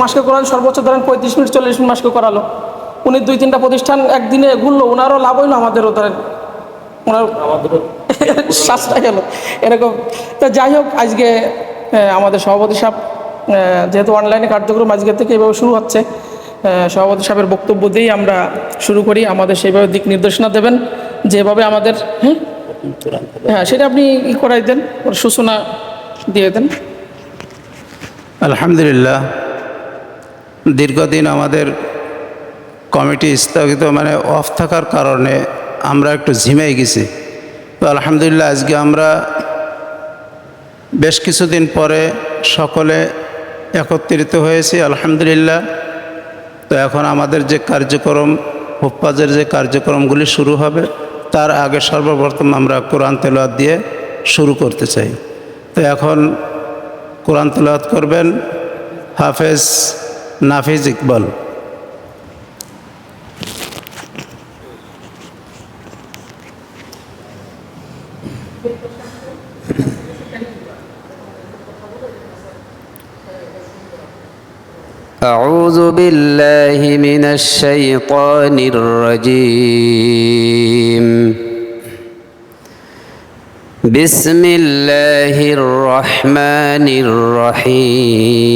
মাসকে করান সর্বোচ্চ ধরেন 35 মিনিট 40 মিনিট মাসকে করালো। উনি 2-3টা প্রতিষ্ঠান একদিনে ঘুরলো, ওনারও লাভ হইলো, আমাদেরও ধরেন ওনার শ্বাসটা গেল এরকম। তা যাই হোক, আজকে আমাদের সভাপতি সাহেব যেহেতু অনলাইনে কার্যক্রম আজকে থেকে এভাবে শুরু হচ্ছে, সভাপতি সাহেবের বক্তব্য দিয়েই আমরা শুরু করি। আমাদের সেইভাবে দিক নির্দেশনা দেবেন যেভাবে আমাদের হ্যাঁ সেটা আপনি ই করাই দেন, সূচনা দিয়ে দেন। আলহামদুলিল্লাহ, দীর্ঘদিন আমাদের কমিটি স্থগিত অফ থাকার কারণে আমরা একটু ঝিমিয়ে গেছি। তো আলহামদুলিল্লাহ আজকে আমরা বেশ কিছুদিন পরে সকলে একত্রিত হয়েছি আলহামদুলিল্লাহ। তো এখন আমাদের যে কার্যক্রম, হুফাজের যে কার্যক্রমগুলি শুরু হবে, তার আগে সর্বপ্রথম আমরা কোরআন তেলাওয়াত দিয়ে শুরু করতে চাই। তো এখন কোরআন তেলাওয়াত করবেন হাফেজ নাফিজ ইকবাল। أعوذ بالله من الشيطان الرجيم. بسم الله الرحمن الرحيم.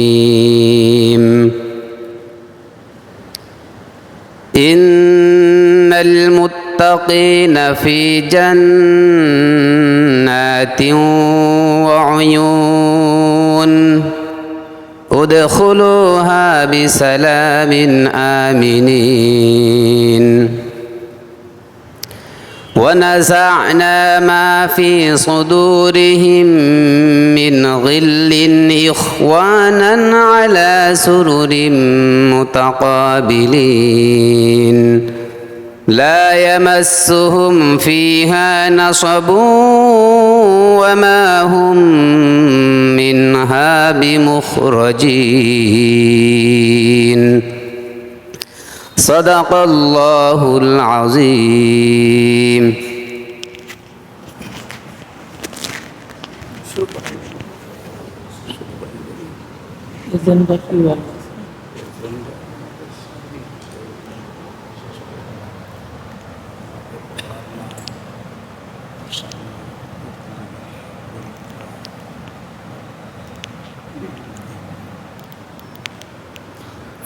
إن المتقين في جنات وعيون ادخلوها بسلام آمنين. ونزعنا ما في صدورهم من غل إخوانا على سرر متقابلين لا يمسهم فيها نصب وما هم منها بمخرجين. صدق الله العظيم.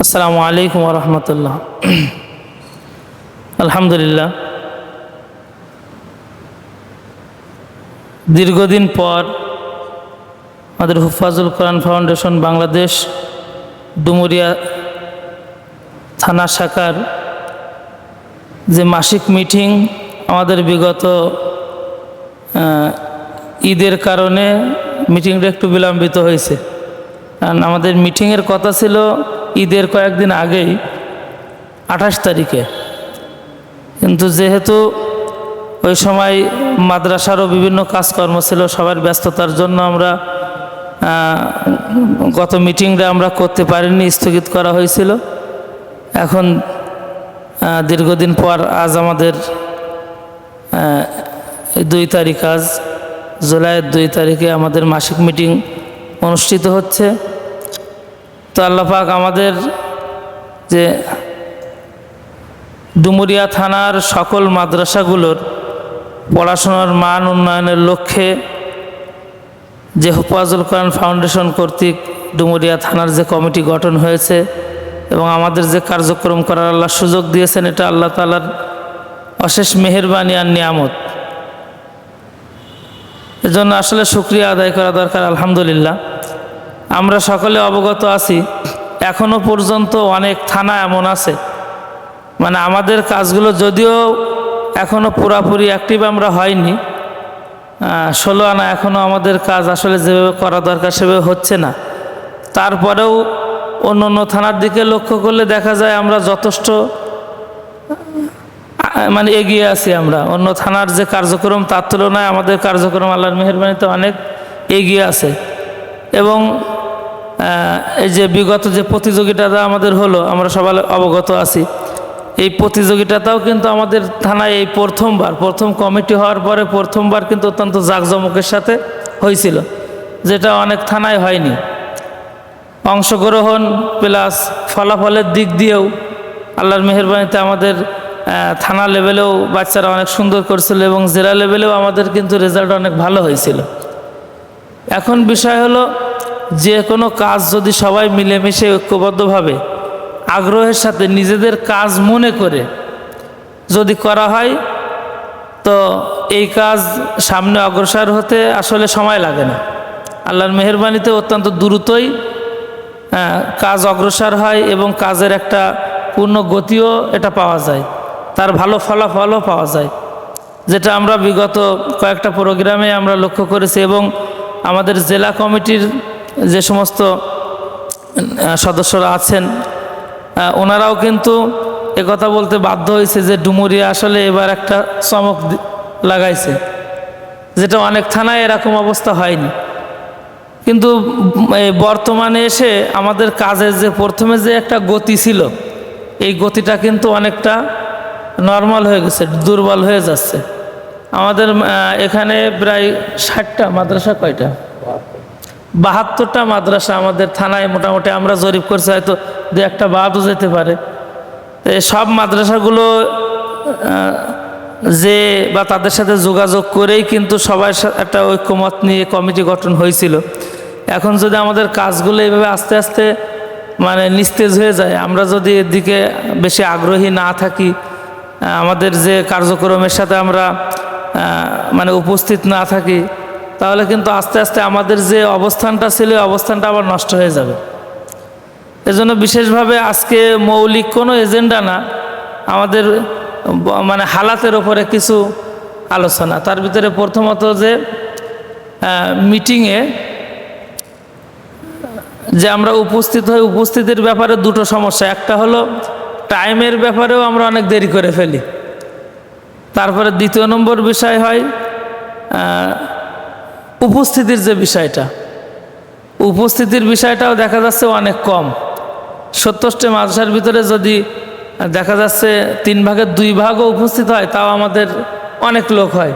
আসসালামু আলাইকুম ওয়া রাহমাতুল্লাহ। আলহামদুলিল্লাহ, দীর্ঘদিন পর আমাদের হুফাজুল কোরআন ফাউন্ডেশন বাংলাদেশ ডুমুরিয়া থানা শাখার যে মাসিক মিটিং, আমাদের বিগত ঈদের কারণে মিটিংটা একটু বিলম্বিত হয়েছে। কারণ আমাদের মিটিংয়ের কথা ছিল ঈদের কয়েকদিন আগেই 28 তারিখে, কিন্তু যেহেতু ওই সময় মাদ্রাসারও বিভিন্ন কাজকর্ম ছিল, সবার ব্যস্ততার জন্য আমরা গত মিটিংটা আমরা করতে পারিনি, স্থগিত করা হয়েছিল। এখন দীর্ঘদিন পর আজ আমাদের 2 তারিখ, আজ জুলাইয়ের 2 তারিখে আমাদের মাসিক মিটিং অনুষ্ঠিত হচ্ছে। তো আল্লাহ পাক আমাদের যে ডুমুরিয়া থানার সকল মাদ্রাসাগুলোর পড়াশোনার মান উন্নয়নের লক্ষ্যে যে হুফাজুল কোরআন ফাউন্ডেশন কর্তৃক ডুমুরিয়া থানার যে কমিটি গঠন হয়েছে এবং আমাদের যে কার্যক্রম করার আল্লাহ সুযোগ দিয়েছেন, এটা আল্লাহ তাআলার অশেষ মেহেরবানি আর নিয়ামত। এজন্য আসলে শুকরিয়া আদায় করা দরকার। আলহামদুলিল্লাহ, আমরা সকলে অবগত আছি, এখনো পর্যন্ত অনেক থানা এমন আছে, আমাদের কাজগুলো যদিও এখনো পুরাপুরি অ্যাক্টিভ আমরা হয়নি, 16 আনা এখনো আমাদের কাজ আসলে যেভাবে করা দরকার সেভাবে হচ্ছে না। তারপরেও অন্য অন্য থানার দিকে লক্ষ্য করলে দেখা যায় আমরা যথেষ্ট এগিয়ে আছি। আমরা অন্য থানার যে কার্যক্রম তার তুলনায় আমাদের কার্যক্রম আল্লাহর মেহেরবানিতে অনেক এগিয়ে আছে। এবং এই যে বিগত যে প্রতিযোগিতাটা আমাদের হলো, আমরা সবাই অবগত আছি, এই প্রতিযোগিতাটাও কিন্তু আমাদের থানায় এই প্রথম কমিটি হওয়ার পরে প্রথমবার কিন্তু অত্যন্ত জাঁকজমকের সাথে হয়েছিল, যেটা অনেক থানায় হয়নি। অংশগ্রহণ প্লাস ফলাফলের দিক দিয়েও আল্লাহর মেহেরবানিতে আমাদের থানা লেভেলেও বাচ্চারা অনেক সুন্দর করছিল এবং জেলা লেভেলেও আমাদের কিন্তু রেজাল্ট অনেক ভালো হয়েছিল। এখন বিষয় হলো যে কোনো কাজ যদি সবাই মিলেমিশে ঐক্যবদ্ধভাবে আগ্রহের সাথে নিজেদের কাজ মনে করে যদি করা হয় তো এই কাজ সামনে অগ্রসর হতে আসলে সময় লাগে না। আল্লাহর মেহেরবানিতে অত্যন্ত দ্রুতই কাজ অগ্রসর হয় এবং কাজের একটা পূর্ণ গতিও এটা পাওয়া যায়, তার ভালো ফলাফলও পাওয়া যায়, যেটা আমরা বিগত কয়েকটা প্রোগ্রামে আমরা লক্ষ্য করেছি। এবং আমাদের জেলা কমিটির যে সমস্ত সদস্যরা আছেন ওনারাও কিন্তু একথা বলতে বাধ্য হয়েছে যে ডুমুরিয়া আসলে এবার একটা চমক লাগাইছে, যেটা অনেক থানায় এরকম অবস্থা হয়নি। কিন্তু বর্তমানে এসে আমাদের কাজের যে প্রথমে যে একটা গতি ছিল এই গতিটা কিন্তু অনেকটা নর্মাল হয়ে গেছে, দুর্বল হয়ে যাচ্ছে। আমাদের এখানে প্রায় 60টা মাদ্রাসা, কয়টা 72টা মাদ্রাসা আমাদের থানায় মোটামুটি আমরা জরিপ করছি, হয়তো দু একটা বাদও যেতে পারে। সব মাদ্রাসাগুলো যে বা তাদের সাথে যোগাযোগ করেই কিন্তু সবার একটা ঐক্যমত নিয়ে কমিটি গঠন হয়েছিল। এখন যদি আমাদের কাজগুলো এইভাবে আস্তে আস্তে মানে নিস্তেজ হয়ে যায়, আমরা যদি এর দিকে বেশি আগ্রহী না থাকি, আমাদের যে কার্যক্রমের সাথে আমরা মানে উপস্থিত না থাকি, তাহলে কিন্তু আস্তে আস্তে আমাদের যে অবস্থানটা ছিল অবস্থানটা আবার নষ্ট হয়ে যাবে। এজন্য বিশেষভাবে আজকে মৌলিক কোনো এজেন্ডা না, আমাদের মানে হালাতের ওপরে কিছু আলোচনা। তার ভিতরে প্রথমত যে মিটিংয়ে যে আমরা উপস্থিত হই, উপস্থিতির ব্যাপারে দুটো সমস্যা। একটা হলো টাইমের ব্যাপারেও আমরা অনেক দেরি করে ফেলি। তারপরে দ্বিতীয় নম্বর বিষয় হয় উপস্থিতির যে বিষয়টা, উপস্থিতির বিষয়টাও দেখা যাচ্ছে অনেক কম। 70টি মাদ্রাসার ভিতরে যদি দেখা যাচ্ছে 3 ভাগের 2 ভাগও উপস্থিত হয় তাও আমাদের অনেক লোক হয়,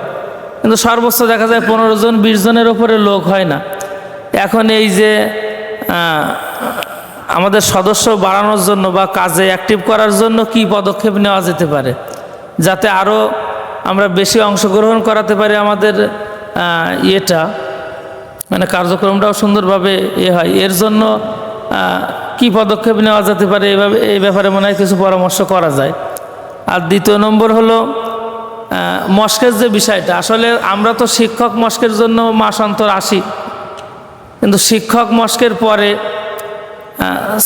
কিন্তু সর্বোচ্চ দেখা যায় 15 জন 20 জনের ওপরে লোক হয় না। এখন এই যে আমাদের সদস্য বাড়ানোর জন্য বা কাজে অ্যাক্টিভ করার জন্য কি পদক্ষেপ নেওয়া যেতে পারে যাতে আরও আমরা বেশি অংশগ্রহণ করাতে পারি, আমাদের ইয়েটা মানে কার্যক্রমটাও সুন্দরভাবে হয়, এর জন্য কি পদক্ষেপ নেওয়া যেতে পারে এই ব্যাপারে মনে হয় কিছু পরামর্শ করা যায়। আর দ্বিতীয় নম্বর হলো মস্কের যে বিষয়টা, আসলে আমরা তো শিক্ষক মস্কের জন্য মাস অন্তর আসি, কিন্তু শিক্ষক মস্কের পরে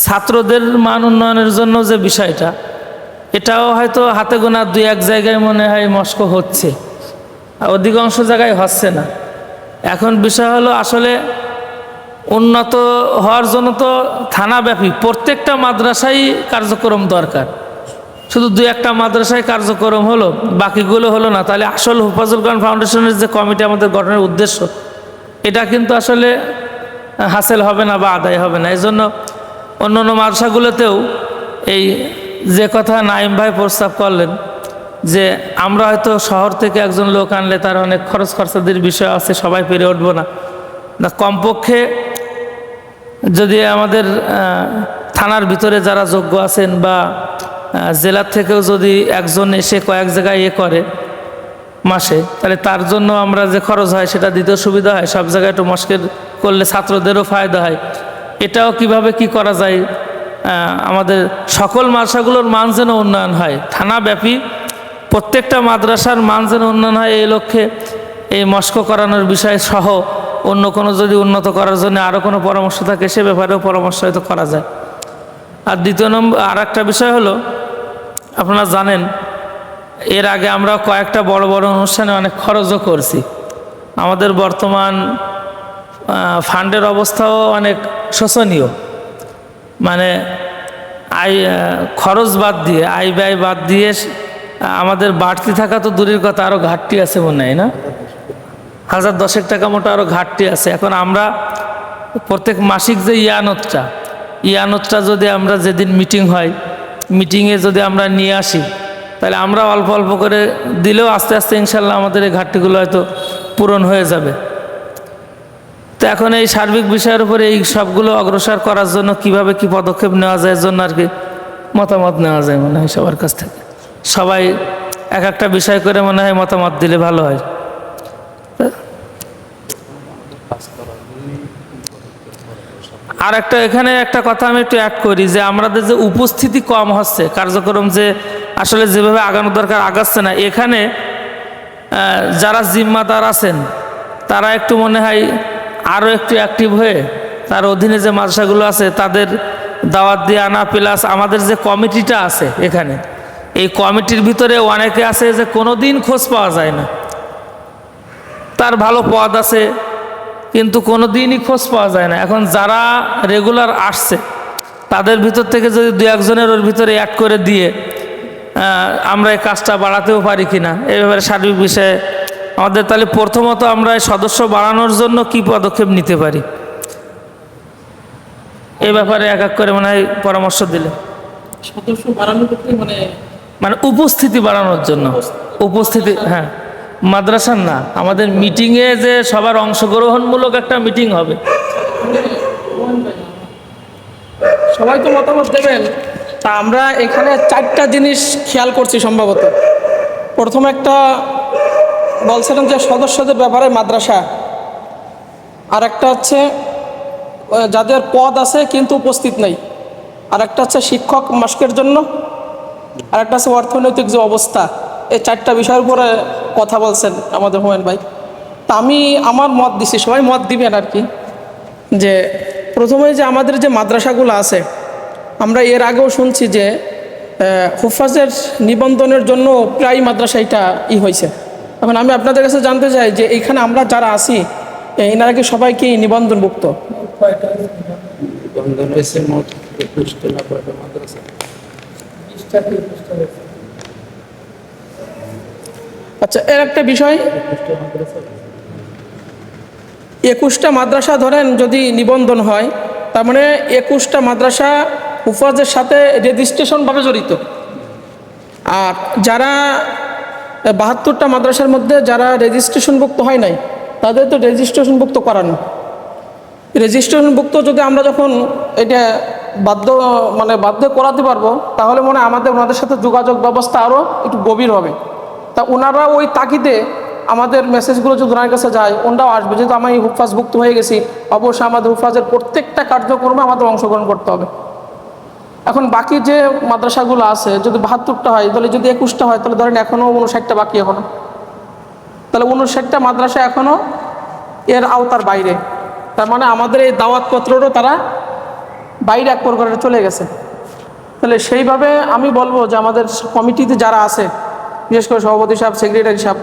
ছাত্রদের মান উন্নয়নের জন্য যে বিষয়টা, এটাও হয়তো হাতে গোনা 2-1 জায়গায় মনে হয় মস্ক হচ্ছে, অধিকাংশ জায়গায় হচ্ছে না। এখন বিষয় হলো আসলে উন্নত হওয়ার জন্য তো থানাব্যাপী প্রত্যেকটা মাদ্রাসায় কার্যক্রম দরকার, শুধু 2-1টা মাদ্রাসায় কার্যক্রম হলো বাকিগুলো হলো না, তাহলে আসল হেফাজুল কোরআন ফাউন্ডেশনের যে কমিটি আমাদের গঠনের উদ্দেশ্য এটা কিন্তু আসলে হাসিল হবে না বা আদায় হবে না। এই জন্য অন্য অন্য মাদ্রাসাগুলোতেও এই যে কথা নাইম ভাই প্রস্তাব করলেন যে আমরা হয়তো শহর থেকে একজন লোক আনলে তার অনেক খরচ খরচাদের বিষয় আছে, সবাই পেরে উঠবো না, কমপক্ষে যদি আমাদের থানার ভিতরে যারা যোগ্য আছেন বা জেলার থেকেও যদি একজন এসে কয়েক জায়গায় করে মাসে, তাহলে তার জন্য আমরা যে খরচ হয় সেটা দিতেও সুবিধা হয়, সব জায়গায় একটু মস্কের করলে ছাত্রদেরও ফায়দা হয়। এটাও কিভাবে কি করা যায়, আমাদের সকল মাদ্রাসাগুলোর মান যেন উন্নয়ন হয়, থানাব্যাপী প্রত্যেকটা মাদ্রাসার মান যেন উন্নয়ন হয়, এই লক্ষ্যে এই মস্ক করানোর বিষয় সহ অন্য কোনো যদি উন্নত করার জন্য আরও কোনো পরামর্শ থাকে সে ব্যাপারেও পরামর্শ হয়তো করা যায়। আর দ্বিতীয় নম্বর আর একটা বিষয় হলো, আপনারা জানেন এর আগে আমরা কয়েকটা বড় বড় অনুষ্ঠানে অনেক খরচও করছি, আমাদের বর্তমান ফান্ডের অবস্থাও অনেক শোচনীয়, মানে খরচ বাদ দিয়ে আয় ব্যয় বাদ দিয়ে আমাদের বাড়তি থাকা তো দূরের কথা, আরও ঘাটতি আছে মনে হয় না, 1010 টাকা মতো আরও ঘাটতি আছে। এখন আমরা প্রত্যেক মাসিক যে ইয়ানতটা যদি আমরা যেদিন মিটিং হয় মিটিংয়ে যদি আমরা নিয়ে আসি, তাহলে আমরা অল্প অল্প করে দিলেও আস্তে আস্তে ইনশাল্লাহ আমাদের এই ঘাটতিগুলো হয়তো পূরণ হয়ে যাবে। তো তো এখন এই সার্বিক বিষয়ের উপরে এই সবগুলো অগ্রসর করার জন্য কিভাবে কি পদক্ষেপ নেওয়া যায় এর জন্য আর কি মতামত নেওয়া যায় মনে হয় সবার কাছ থেকে। সবাই এক একটা বিষয় করে মনে হয় মতামত দিলে ভালো হয়। আর একটা এখানে একটা কথা আমি একটু অ্যাড করি যে আমাদের যে উপস্থিতি কম হচ্ছে, কার্যক্রম যে আসলে যেভাবে আগানো দরকার আগাচ্ছে না, এখানে যারা জিম্মাদার আছেন তারা একটু মনে হয় আরও একটু অ্যাক্টিভ হয়ে তার অধীনে যে মাদ্রাসাগুলো আছে তাদের দাওয়াত দিয়ে আনা, প্লাস আমাদের যে কমিটিটা আছে এখানে, এই কমিটির ভিতরে অনেকে আছে যে কোনো দিন খোঁজ পাওয়া যায় না, তার ভালো পদ আছে কিন্তু কোনো দিনই খোঁজ পাওয়া যায় না। এখন যারা রেগুলার আসছে তাদের ভিতর থেকে যদি দু একজনের ওর ভিতরে অ্যাড করে দিয়ে আমরা এই কাজটা বাড়াতেও পারি কিনা এই ব্যাপারে সার্বিক বিষয়ে আমাদের তাহলে প্রথমত আমরা সদস্য বাড়ানোর জন্য কি পদক্ষেপ নিতে পারি এই ব্যাপারে এক এক করে মনে হয় পরামর্শ দিলে। সদস্য বাড়ানোর ক্ষেত্রে মানে উপস্থিতি বাড়ানোর জন্য, উপস্থিতি, হ্যাঁ, মাদ্রাসার না, আমাদের মিটিংয়ে যে সবার অংশগ্রহণমূলক একটা মিটিং হবে। সবাই তো মতামত দেবেন। তা আমরা এখানে 4টা জিনিস খেয়াল করছি সম্ভবত। প্রথম একটা বলছিলেন যে সদস্যদের ব্যাপারে মাদ্রাসা, আর একটা হচ্ছে যাদের পদ আছে কিন্তু উপস্থিত নেই, আর একটা হচ্ছে শিক্ষক মাস্কের জন্য, আর একটা হচ্ছে অর্থনৈতিক যে অবস্থা। এই 4টা বিষয়ের উপরে কথা বলছেন আমাদের হুমায়ুন ভাই। তা আমি আমার মত দিছি, সবাই মত দিবেন আর কি, যে প্রথমে যে আমাদের যে মাদ্রাসাগুলো আছে আমরা এর আগেও শুনছি যে হুফাজের নিবন্ধনের জন্য প্রায় মাদ্রাসা এটা হয়েছে। এখন আমি আপনাদের কাছে জানতে চাই যে এইখানে আমরা যারা আছি এনারা কি সবাই কি নিবন্ধনভুক্ত? আচ্ছা, এর একটা বিষয়, 21টা মাদ্রাসা ধরেন যদি নিবন্ধন হয়, তার মানে 21টা মাদ্রাসা হুফাজের সাথে রেজিস্ট্রেশনভাবে জড়িত। আর যারা 72টা মাদ্রাসার মধ্যে যারা রেজিস্ট্রেশনভুক্ত হয় নাই তাদের তো রেজিস্ট্রেশনভুক্ত করানো। রেজিস্ট্রেশনভুক্ত যদি আমরা যখন এটা বাধ্য করাতে পারবো, তাহলে মনে হয় আমাদের ওনাদের সাথে যোগাযোগ ব্যবস্থা আরও একটু গভীর হবে। তা ওনারা ওই তাগিদে আমাদের মেসেজগুলো যদি ওনার কাছে যায়, ওনারাও আসবে। যেহেতু আমি হুফাজভুক্ত হয়ে গেছি, অবশ্যই আমাদের হুফাজের প্রত্যেকটা কার্যক্রমে আমাদের অংশগ্রহণ করতে হবে। এখন বাকি যে মাদ্রাসাগুলো আছে যদি 72টা হয়, তাহলে যদি 21টা হয়, তাহলে ধরেন এখনও 59টা বাকি, এখনও তাহলে 59টা মাদ্রাসা এখনও এর আওতার বাইরে। তার মানে আমাদের এই দাওয়াতপত্রটাও তারা বাইরে এক প্রকারে চলে গেছে। তাহলে সেইভাবে আমি বলবো যে আমাদের কমিটিতে যারা আছে, বিশেষ করে সভাপতি সাহেব, সেক্রেটারি সাহেব,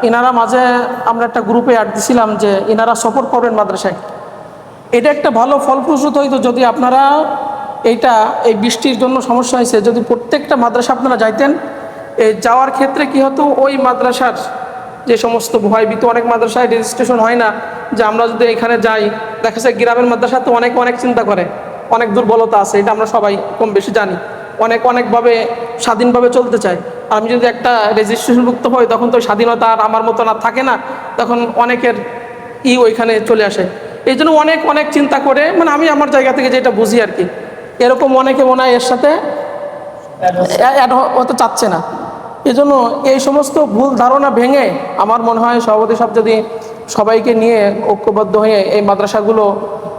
এনারা মাঝে আমরা একটা গ্রুপে অ্যাড দিছিলাম যে এনারা সফর করবেন মাদ্রাসায়। এটা একটা ভালো ফলপ্রসূ হইতো যদি আপনারা এই বৃষ্টির জন্য সমস্যা হয়েছে, যদি প্রত্যেকটা মাদ্রাসা আপনারা যাইতেন। এই যাওয়ার ক্ষেত্রে কি হতো, ওই মাদ্রাসার যে সমস্ত ভয়ভীত, অনেক মাদ্রাসায় রেজিস্ট্রেশন হয় না, যে আমরা যদি এখানে যাই, দেখা যায় গ্রামের মাদ্রাসা তো অনেক চিন্তা করে, অনেক দুর্বলতা আছে, এটা আমরা সবাই কম বেশি জানি, অনেকভাবে স্বাধীনভাবে চলতে চায়। আর আমি যদি একটা রেজিস্ট্রেশনভুক্ত হই, তখন তো স্বাধীনতা আর আমার মতন আর থাকে না, তখন অনেকের ওইখানে চলে আসে। এই জন্য অনেক চিন্তা করে, মানে আমি আমার জায়গা থেকে যেটা বুঝি আর কি, এরকম অনেকে মনে হয় এর সাথে অ্যাড হতে চাচ্ছে না। এই জন্য এই সমস্ত ভুল ধারণা ভেঙে আমার মনে হয় সভাপতি সাহেব যদি সবাইকে নিয়ে ঐক্যবদ্ধ হয়ে এই মাদ্রাসাগুলো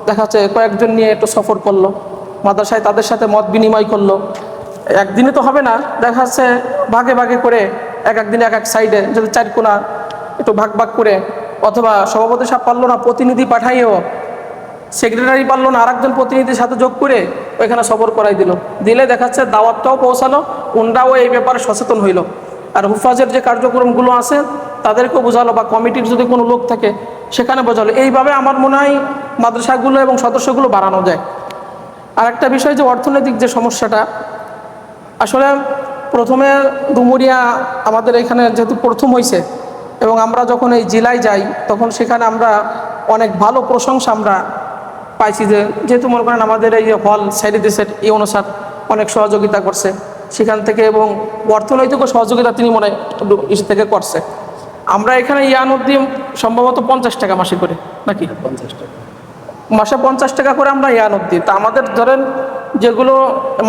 দেখাচ্ছে কয়েকজন নিয়ে একটু সফর করলো মাদ্রাসায়, তাদের সাথে মত বিনিময় করলো, একদিনে তো হবে না, দেখা যাচ্ছে ভাগে করে একদিনে এক সাইডে যদি 4 কোণা একটু ভাগ করে, অথবা সভাপতি সাহেব পারলো না প্রতিনিধি পাঠাইও, সেক্রেটারি পারলো না আরেকজন প্রতিনিধির সাথে যোগ করে ওইখানে সফর করাই দিলে দেখা যাচ্ছে দাওয়াতটাও পৌঁছালো, ওনরাও এই ব্যাপারে সচেতন হইল। আর হুফাজের যে কার্যক্রমগুলো আছে তাদেরকেও বোঝালো, বা কমিটির যদি কোনো লোক থাকে সেখানে বোঝালো। এইভাবে আমার মনে হয় মাদ্রাসাগুলো এবং সদস্যগুলো বাড়ানো যায়। আর একটা বিষয় যে অর্থনৈতিক যে সমস্যাটা, আসলে প্রথমে ডুমুরিয়া আমাদের এখানে যেহেতু প্রথম হয়েছে, এবং আমরা যখন এই জেলায় যাই তখন সেখানে আমরা অনেক ভালো প্রশংসা আমরা পাইছি, যেহেতু মনে করেন আমাদের এই যে হল সাইডে দেশের এই অনুসার অনেক সহযোগিতা করছে সেখান থেকে, এবং অর্থনৈতিক সহযোগিতা তিনি মনে থেকে করছে। আমরা এখানে ইয়ানুদ্দিন সম্ভবত 50 টাকা মাসে করে নাকি, মাসে 50 টাকা করে আমরা ইয়ানুদ্দিন। তা আমাদের ধরেন যেগুলো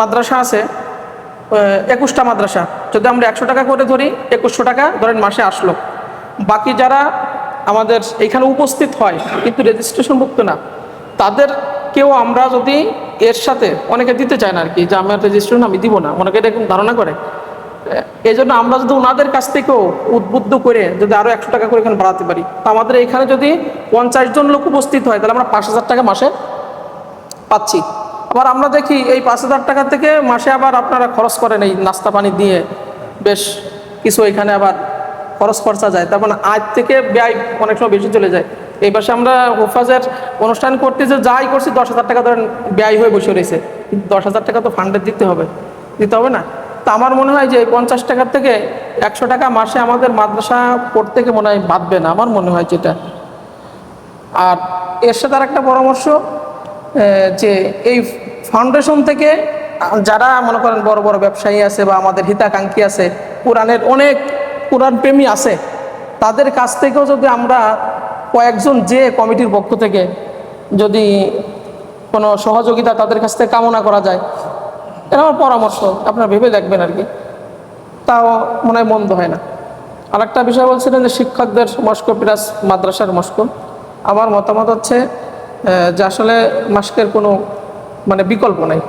মাদ্রাসা আছে 21টা মাদ্রাসা, যদি আমরা 100 টাকা করে ধরি 2100 টাকা ধরেন মাসে আসলো। বাকি যারা আমাদের এখানে উপস্থিত হয় কিন্তু রেজিস্ট্রেশনভুক্ত না, তাদেরকেও আমরা যদি এর সাথে, অনেকে দিতে চায় না আর কি, যে আমার রেজিস্ট্রেশন আমি দিব না, অনেকে এরকম ধারণা করে। এই জন্য আমরা যদি ওনাদের কাছ থেকেও উদ্বুদ্ধ করে যদি আরও 100 টাকা করে এখানে বাড়াতে পারি, তা আমাদের এখানে যদি 50 জন লোক উপস্থিত হয় তাহলে আমরা 5000 টাকা মাসে পাচ্ছি। আবার আমরা দেখি এই 5000 টাকা থেকে মাসে আবার আপনারা খরচ করেন এই নাস্তা পানি দিয়ে, বেশ কিছু এখানে আবার খরচ খরচা যায়, তার মানে আজ থেকে ব্যয় অনেক সময় বেশি চলে যায়। এই পাশে আমরা হোফাজের অনুষ্ঠান করতে যে যাই করছি 10,000 টাকা ধরেন ব্যয় হয়ে বসে রয়েছে, কিন্তু 10,000 টাকা তো ফান্ডে দিতে হবে না। তা আমার মনে হয় যে 50 টাকার থেকে 100 টাকা মাসে আমাদের মাদ্রাসা পড়তে থেকে মনে হয় বাঁধবে না, আমার মনে হয় যেটা। আর এর সাথে আর একটা পরামর্শ, যে এই ফাউন্ডেশন থেকে যারা মনে করেন বড় বড় ব্যবসায়ী আছে বা আমাদের হিতাকাঙ্ক্ষী আছে, কোরআনের অনেক কোরআন প্রেমী আছে, তাদের কাছ থেকেও যদি আমরা কয়েকজন যে কমিটির পক্ষ থেকে যদি কোনো সহযোগিতা তাদের কাছ থেকে কামনা করা যায়, এটা আমার পরামর্শ, আপনারা ভেবে দেখবেন আর কি, তাও মনে হয় মন্দ হয় না। আরেকটা বিষয় বলছিলেন যে শিক্ষকদের মস্ক প্লাস মাদ্রাসার মস্ক, আমার মতামত হচ্ছে যে আসলে মাস্কের কোনো মানে বিকল্প নাই,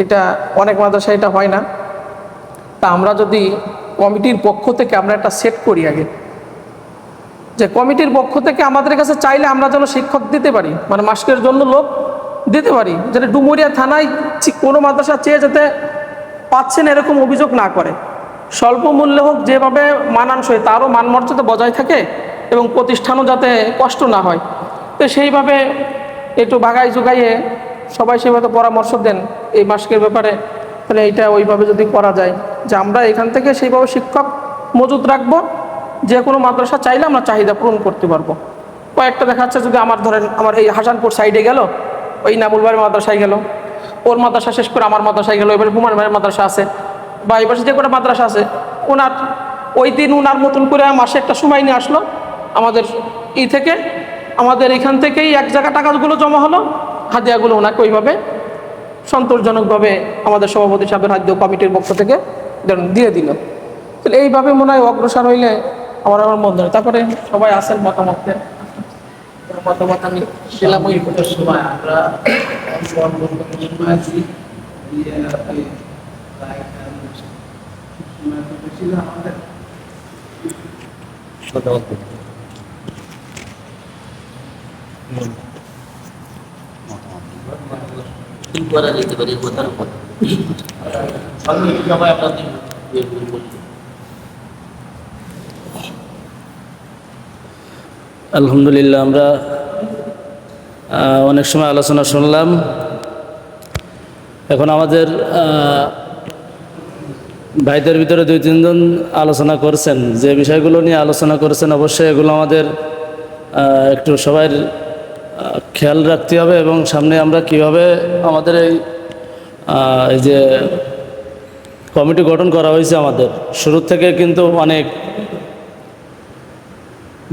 এটা অনেক মাদ্রাসা এটা হয় না। তা আমরা যদি কমিটির পক্ষ থেকে আমরা একটা সেট করি আগে, যে কমিটির পক্ষ থেকে আমাদের কাছে চাইলে আমরা যেন শিক্ষক দিতে পারি, মানে মাস্কের জন্য লোক দিতে পারি, যেটা ডুমুরিয়া থানায় কোনো মাদ্রাসা চেয়ে যেতে পাচ্ছে না এরকম অভিযোগ না করে, স্বল্প মূল্যে হোক, যেভাবে মানানসই তারও মানমর্যাদা বজায় থাকে এবং প্রতিষ্ঠানও যাতে কষ্ট না হয়, তো সেইভাবে একটু বাগাই জোগাইয়ে সবাই সেভাবে পরামর্শ দেন এই মাস্কের ব্যাপারে, তাহলে এইটা ওইভাবে যদি করা যায় যে আমরা এখান থেকে সেইভাবে শিক্ষক মজুদ রাখবো, যে কোনো মাদ্রাসা চাইলে আমরা চাহিদা পূরণ করতে পারবো। কয়েকটা দেখা যাচ্ছে যদি আমার ধরেন আমার এই হাসানপুর সাইডে গেল, ওই নামুল বাড়ির মাদ্রাসায় গেল, ওর মাদ্রাসা শেষ করে আমার মাদ্রাসায় গেল, এবারে হুমায়ুন ভাইয়ের মাদ্রাসা আছে বা এই পাশে যে কোনো মাদ্রাসা আছে, ওনার ওই দিন ওনার মতন করে মাসে একটা সময় নিয়ে আসলো আমাদের থেকে, আমাদের এখান থেকেই এক জায়গা টাকাগুলো জমা হলো, হাদিয়াগুলো ওনাকে ওইভাবে সন্তোষজনকভাবে আমাদের সভাপতি সাহেবের হাত দিয়ে কমিটির পক্ষ থেকে দিয়ে দিল। তাহলে এইভাবে মনে হয় অগ্রসর হইলে আমার মনে হয়। তারপরে সবাই আসেন মতামতে, মতামত আমি দিলাম ওই সময় আমরা করা যেতে পারে কথার উপর সবাই আপনাদের আলহামদুলিল্লাহ, আমরা অনেক সময় আলোচনা শুনলাম। এখন আমাদের ভাইদের ভিতরে 2-3 জন আলোচনা করছেন, যে বিষয়গুলো নিয়ে আলোচনা করেছেন অবশ্যই এগুলো আমাদের একটু সবাই খেয়াল রাখতে হবে, এবং সামনে আমরা কিভাবে আমাদের এই যে কমিটি গঠন করা হয়েছে আমাদের শুরু থেকে, কিন্তু অনেক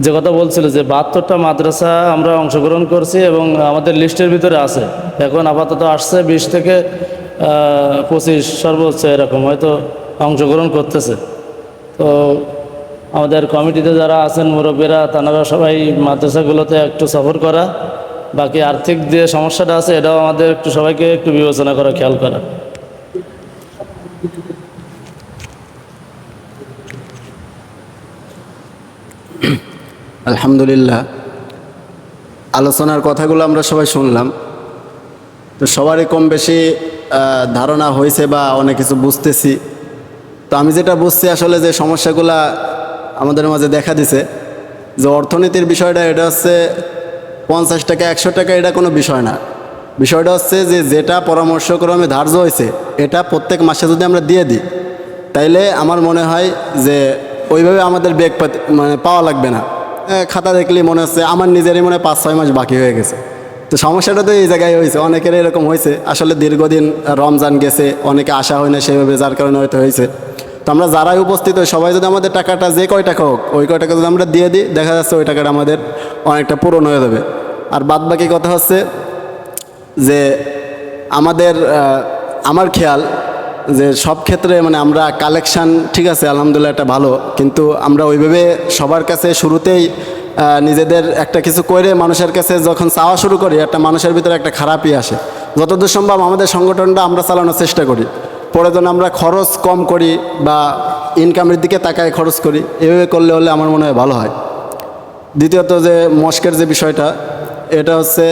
যে কথা বলছিল যে 72টা মাদ্রাসা আমরা অংশগ্রহণ করছি এবং আমাদের লিস্টের ভিতরে আছে, এখন আপাতত আসছে 20 থেকে 25 সর্বোচ্চ এরকম হয়তো অংশগ্রহণ করতেছে। তো আমাদের কমিটিতে যারা আছেন মুরব্বীরা, তারা সবাই মাদ্রাসাগুলোতে একটু সফর করা, বাকি আর্থিক যে সমস্যাটা আছে এটাও আমাদের একটু সবাইকে একটু বিবেচনা করা, খেয়াল করা। আলহামদুলিল্লাহ, আলোচনার কথাগুলো আমরা সবাই শুনলাম, তো সবারই কম বেশি ধারণা হয়েছে বা অনেক কিছু বুঝতেছি। তো আমি যেটা বুঝছি আসলে যে সমস্যাগুলা আমাদের মাঝে দেখা দিছে, যে অর্থনীতির বিষয়টা এটা হচ্ছে 50 টাকা 100 টাকা এটা কোনো বিষয় না। বিষয়টা হচ্ছে যে যেটা পরামর্শক্রমে ধার্য হয়েছে এটা প্রত্যেক মাসে যদি আমরা দিয়ে দিই, তাইলে আমার মনে হয় যে ওইভাবে আমাদের বেগ মানে পাওয়া লাগবে না। খাতা দেখলেই মনে হচ্ছে আমার নিজেরই মনে হয় 5-6 মাস বাকি হয়ে গেছে। তো সমস্যাটা তো এই জায়গায় হয়েছে, অনেকের এরকম হয়েছে। আসলে দীর্ঘদিন রমজান গেছে, অনেকে আসা হয় না সেভাবে, যার কারণে হয়তো হয়েছে। তো আমরা যারাই উপস্থিত হই সবাই যদি আমাদের টাকাটা যে কয় টাকা হোক ওই কয় টাকা যদি আমরা দিয়ে দিই, দেখা যাচ্ছে ওই টাকাটা আমাদের অনেকটা পূরণ হয়ে যাবে। আর বাদবাকি কথা হচ্ছে যে আমার খেয়াল যে সব ক্ষেত্রে মানে আমরা কালেকশান ঠিক আছে আলহামদুলিল্লাহ এটা ভালো, কিন্তু আমরা ওইভাবে সবার কাছে শুরুতেই নিজেদের একটা কিছু করে মানুষের কাছে যখন চাওয়া শুরু করি, একটা মানুষের ভিতরে একটা খারাপই আসে। যতদূর সম্ভব আমাদের সংগঠনটা আমরা চালানোর চেষ্টা করি, পরে যেন আমরা খরচ কম করি বা ইনকামের দিকে তাকায় খরচ করি, এভাবে করলে আমার মনে হয় ভালো হয়। দ্বিতীয়ত যে মস্কের যে বিষয়টা, এটা হচ্ছে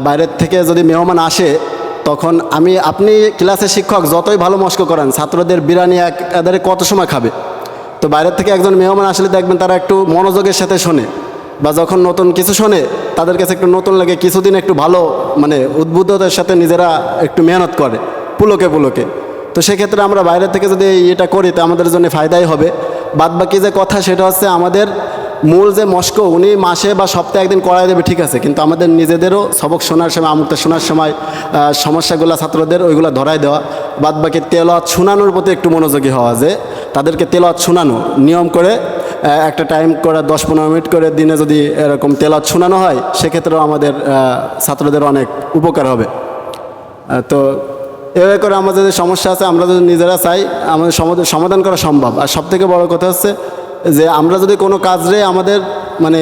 বাইরের থেকে যদি মেহমান আসে তখন আপনি ক্লাসের শিক্ষক যতই ভালো মস্ক করেন, ছাত্রদের বিরিয়ানি এদের কত সময় খাবে? তো বাইরের থেকে একজন মেহমান আসলে দেখবেন তারা একটু মনোযোগের সাথে শোনে, বা যখন নতুন কিছু শোনে তাদের কাছে একটু নতুন লাগে, কিছুদিন একটু ভালো মানে উদ্বুদ্ধতার সাথে নিজেরা একটু মেহনত করে পুলকে পুলকে। তো সেক্ষেত্রে আমরা বাইরে থেকে যদি এটা করি তো আমাদের জন্য ফায়দাই হবে। বাদবাকি যে কথা সেটা হচ্ছে আমাদের মূল যে মস্ক উনি মাসে বা সপ্তাহে একদিন করাই দেবে ঠিক আছে, কিন্তু আমাদের নিজেদেরও সবক শোনার সময় আমুকটা শোনার সময় সমস্যাগুলো ছাত্রদের ওইগুলো ধরাই দেওয়া, বাদবাকি তেলাওয়াত শোনানোর প্রতি একটু মনোযোগী হওয়া, যে তাদেরকে তেলাওয়াত শোনানো নিয়ম করে একটা টাইম করে 10-15 মিনিট করে দিনে যদি এরকম তেলাওয়াত শোনানো হয় সেক্ষেত্রেও আমাদের ছাত্রদের অনেক উপকার হবে। তো এভাবে করে আমাদের যে সমস্যা আছে আমরা যদি নিজেরা চাই আমাদের সমাধান করা সম্ভব। আর সবথেকে বড় কথা হচ্ছে যে আমরা যদি কোনো কাজে আমাদের মানে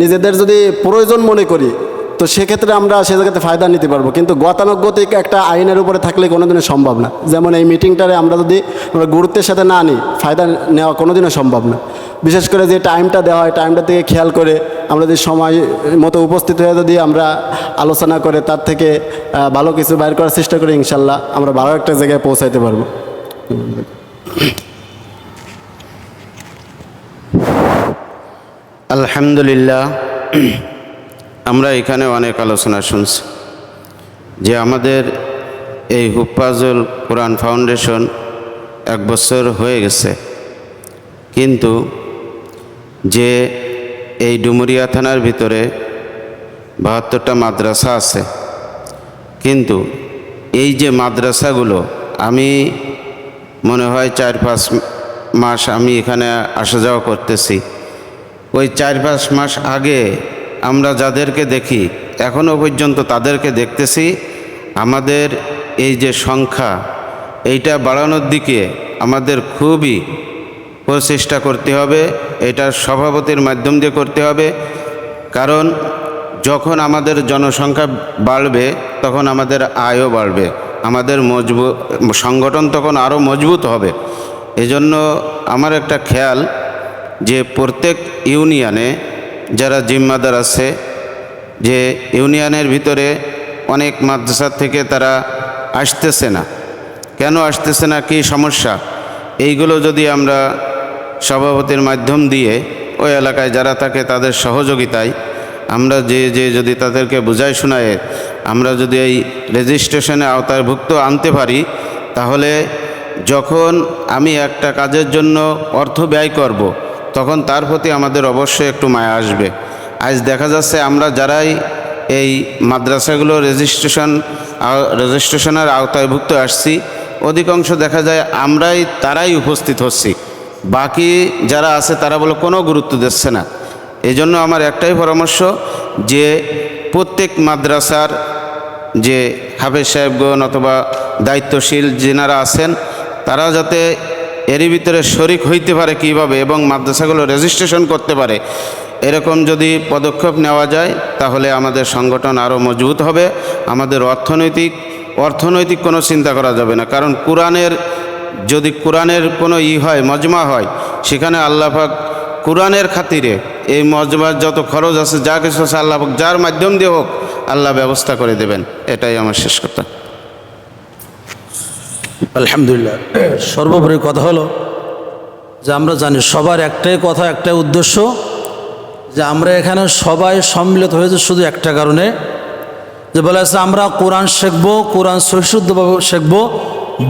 নিজেদের যদি প্রয়োজন মনে করি তো সেক্ষেত্রে আমরা সে জায়গাতে ফায়দা নিতে পারবো, কিন্তু গতানুগতিক একটা আইনের উপরে থাকলে কোনোদিনও সম্ভব না। যেমন এই মিটিংটারে আমরা যদি গুরুত্বের সাথে না নিই, ফায়দা নেওয়া কোনোদিনও সম্ভব না। বিশেষ করে যে টাইমটা দেওয়া হয় টাইমটা থেকে খেয়াল করে আমরা যদি সময় মতো উপস্থিত হয়ে যদি আমরা আলোচনা করে তার থেকে ভালো কিছু বাইর করার চেষ্টা করি, ইনশাল্লাহ আমরা ভালো একটা জায়গায় পৌঁছাইতে পারবো। আলহামদুলিল্লাহ, আমরা এখানে অনেক আলোচনা শুনছি যে আমাদের এই হুফাজুল কোরআন ফাউন্ডেশন 1 বছর হয়ে গেছে, কিন্তু যে এই ডুমুরিয়া থানার ভিতরে 72টা মাদ্রাসা আছে, কিন্তু এই যে মাদ্রাসাগুলো আমি মনে হয় 4-5 মাস আমি এখানে আসা যাওয়া করতেছি, ওই 4-5 মাস আগে আমরা যাদেরকে দেখি এখনও পর্যন্ত তাদেরকে দেখতেছি। আমাদের এই যে সংখ্যা এইটা বাড়ানোর দিকে আমাদের খুবই প্রচেষ্টা করতে হবে, এটা সভাপতির মাধ্যম দিয়ে করতে হবে। কারণ যখন আমাদের জনসংখ্যা বাড়বে তখন আমাদের আয়ও বাড়বে, আমাদের সংগঠন তখন আরও মজবুত হবে। এজন্য আমার একটা খেয়াল যে প্রত্যেক ইউনিয়নে যারা জিম্মাদার আছে, যে ইউনিয়নের ভিতরে অনেক মাদ্রাসা থেকে তারা আসতেছে না, কেন আসতেছে না, কী সমস্যা, এইগুলো যদি আমরা সভাপতির মাধ্যম দিয়ে ওই এলাকায় যারা থাকে তাদের সহযোগিতায় আমরা যদি তাদেরকে বুঝাই শোনায় আমরা যদি এই রেজিস্ট্রেশনে আওতাভুক্ত আনতে পারি, তাহলে যখন আমি একটা কাজের জন্য অর্থ ব্যয় করব তখন তার প্রতি আমাদের অবশ্যই একটু মায়া আসবে। আজ দেখা যাচ্ছে আমরা যারাই এই মাদ্রাসাগুলো রেজিস্ট্রেশনের আওতাভুক্ত আসছি অধিকাংশ দেখা যায় তারাই উপস্থিত হচ্ছি, বাকি যারা আছে তারা বলে কোনো গুরুত্ব দিচ্ছে না। এই জন্য আমার একটাই পরামর্শ যে প্রত্যেক মাদ্রাসার যে হাফেজ সাহেবগণ অথবা দায়িত্বশীল যেনারা আছেন তারা যাতে এরই ভিতরে শরিক হইতে পারে কীভাবে এবং মাদ্রাসাগুলো রেজিস্ট্রেশন করতে পারে, এরকম যদি পদক্ষেপ নেওয়া যায় তাহলে আমাদের সংগঠন আরও মজবুত হবে। আমাদের অর্থনৈতিক কোনো চিন্তা করা যাবে না, কারণ যদি কোরআনের কোনো হয় মজমা হয় সেখানে আল্লাহ পাক কোরআনের খাতিরে এই মজমার যত খরচ আছে যা কিছু আছে আল্লাহ পাক যার মাধ্যম দিয়ে হোক আল্লাহ ব্যবস্থা করে দেবেন। এটাই আমার শেষ কথা। আলহামদুলিল্লাহ, সর্বোপরি কথা হলো যে আমরা জানি সবার একটাই কথা, একটাই উদ্দেশ্য, যে আমরা এখানে সবাই সম্মিলিত হয়েছে শুধু একটা কারণে, যে বলা আছে আমরা কোরআন শিখবো, কোরআন সহিশুদ্ধভাবে শিখবো,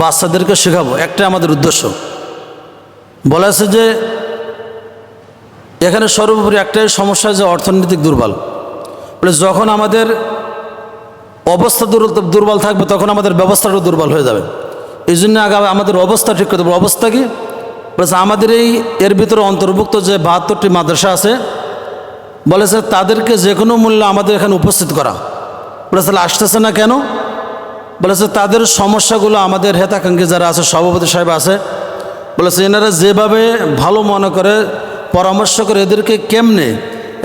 বাচ্চাদেরকে শেখাবো, একটাই আমাদের উদ্দেশ্য। বলা আছে যে এখানে সর্বোপরি একটাই সমস্যা যে অর্থনৈতিক দুর্বল, বলে যখন আমাদের অবস্থা দুর্বল থাকবে তখন আমাদের ব্যবস্থাটাও দুর্বল হয়ে যাবে। এই জন্য আগে আমাদের অবস্থা ঠিক করতে হবে। অবস্থা কি বলেছে, আমাদের এর ভিতরে অন্তর্ভুক্ত যে 72টি মাদ্রাসা আছে, বলেছে তাদেরকে যে কোনো মূল্যে আমাদের এখানে উপস্থিত করা। বলেছে আসতেছে না কেন? বলেছে তাদের সমস্যাগুলো আমাদের হেতাকাঙ্ক্ষী যারা আছে, সভাপতি সাহেব আছে, বলেছে এনারা যেভাবে ভালো মনে করে পরামর্শ করে এদেরকে কেমনে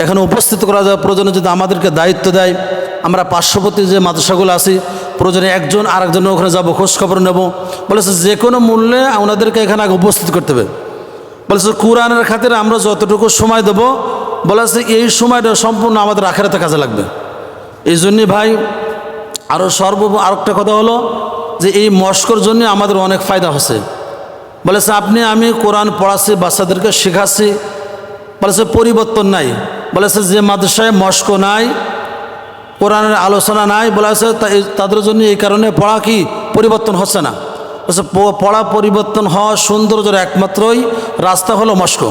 এখানে উপস্থিত করা যায়, প্রয়োজনে যদি আমাদেরকে দায়িত্ব দেয়, আমরা পার্শ্ববর্তী যে মাদ্রাসাগুলো আছি প্রয়োজনে একজন আরেকজনের ওখানে যাবো, খোঁজখবর নেব। বলেছে যে কোনো মূল্যে ওনাদেরকে এখানে আগে উপস্থিত করতে হবে। বলেছে কোরআনের খাতিরে আমরা যতটুকু সময় দেব, বলেছে এই সময়টা সম্পূর্ণ আমাদের আখেরাতে কাজে লাগবে। এই জন্যই ভাই আরও আরেকটা কথা হলো যে এই মস্কর জন্য আমাদের অনেক ফায়দা হচ্ছে। বলেছে আমি কোরআন পড়াচ্ছি, বাচ্চাদেরকে শেখাচ্ছি, বলেছে পরিবর্তন নাই। বলেছে যে মাদ্রাসায় মস্ক নাই, কোরআনের আলোচনা নাই, বলেছে তাদের জন্য এই কারণে পড়া কি পরিবর্তন হচ্ছে না। বলেছে পড়া পরিবর্তন হওয়া সৌন্দর্যের একমাত্রই রাস্তা হলো মস্ক।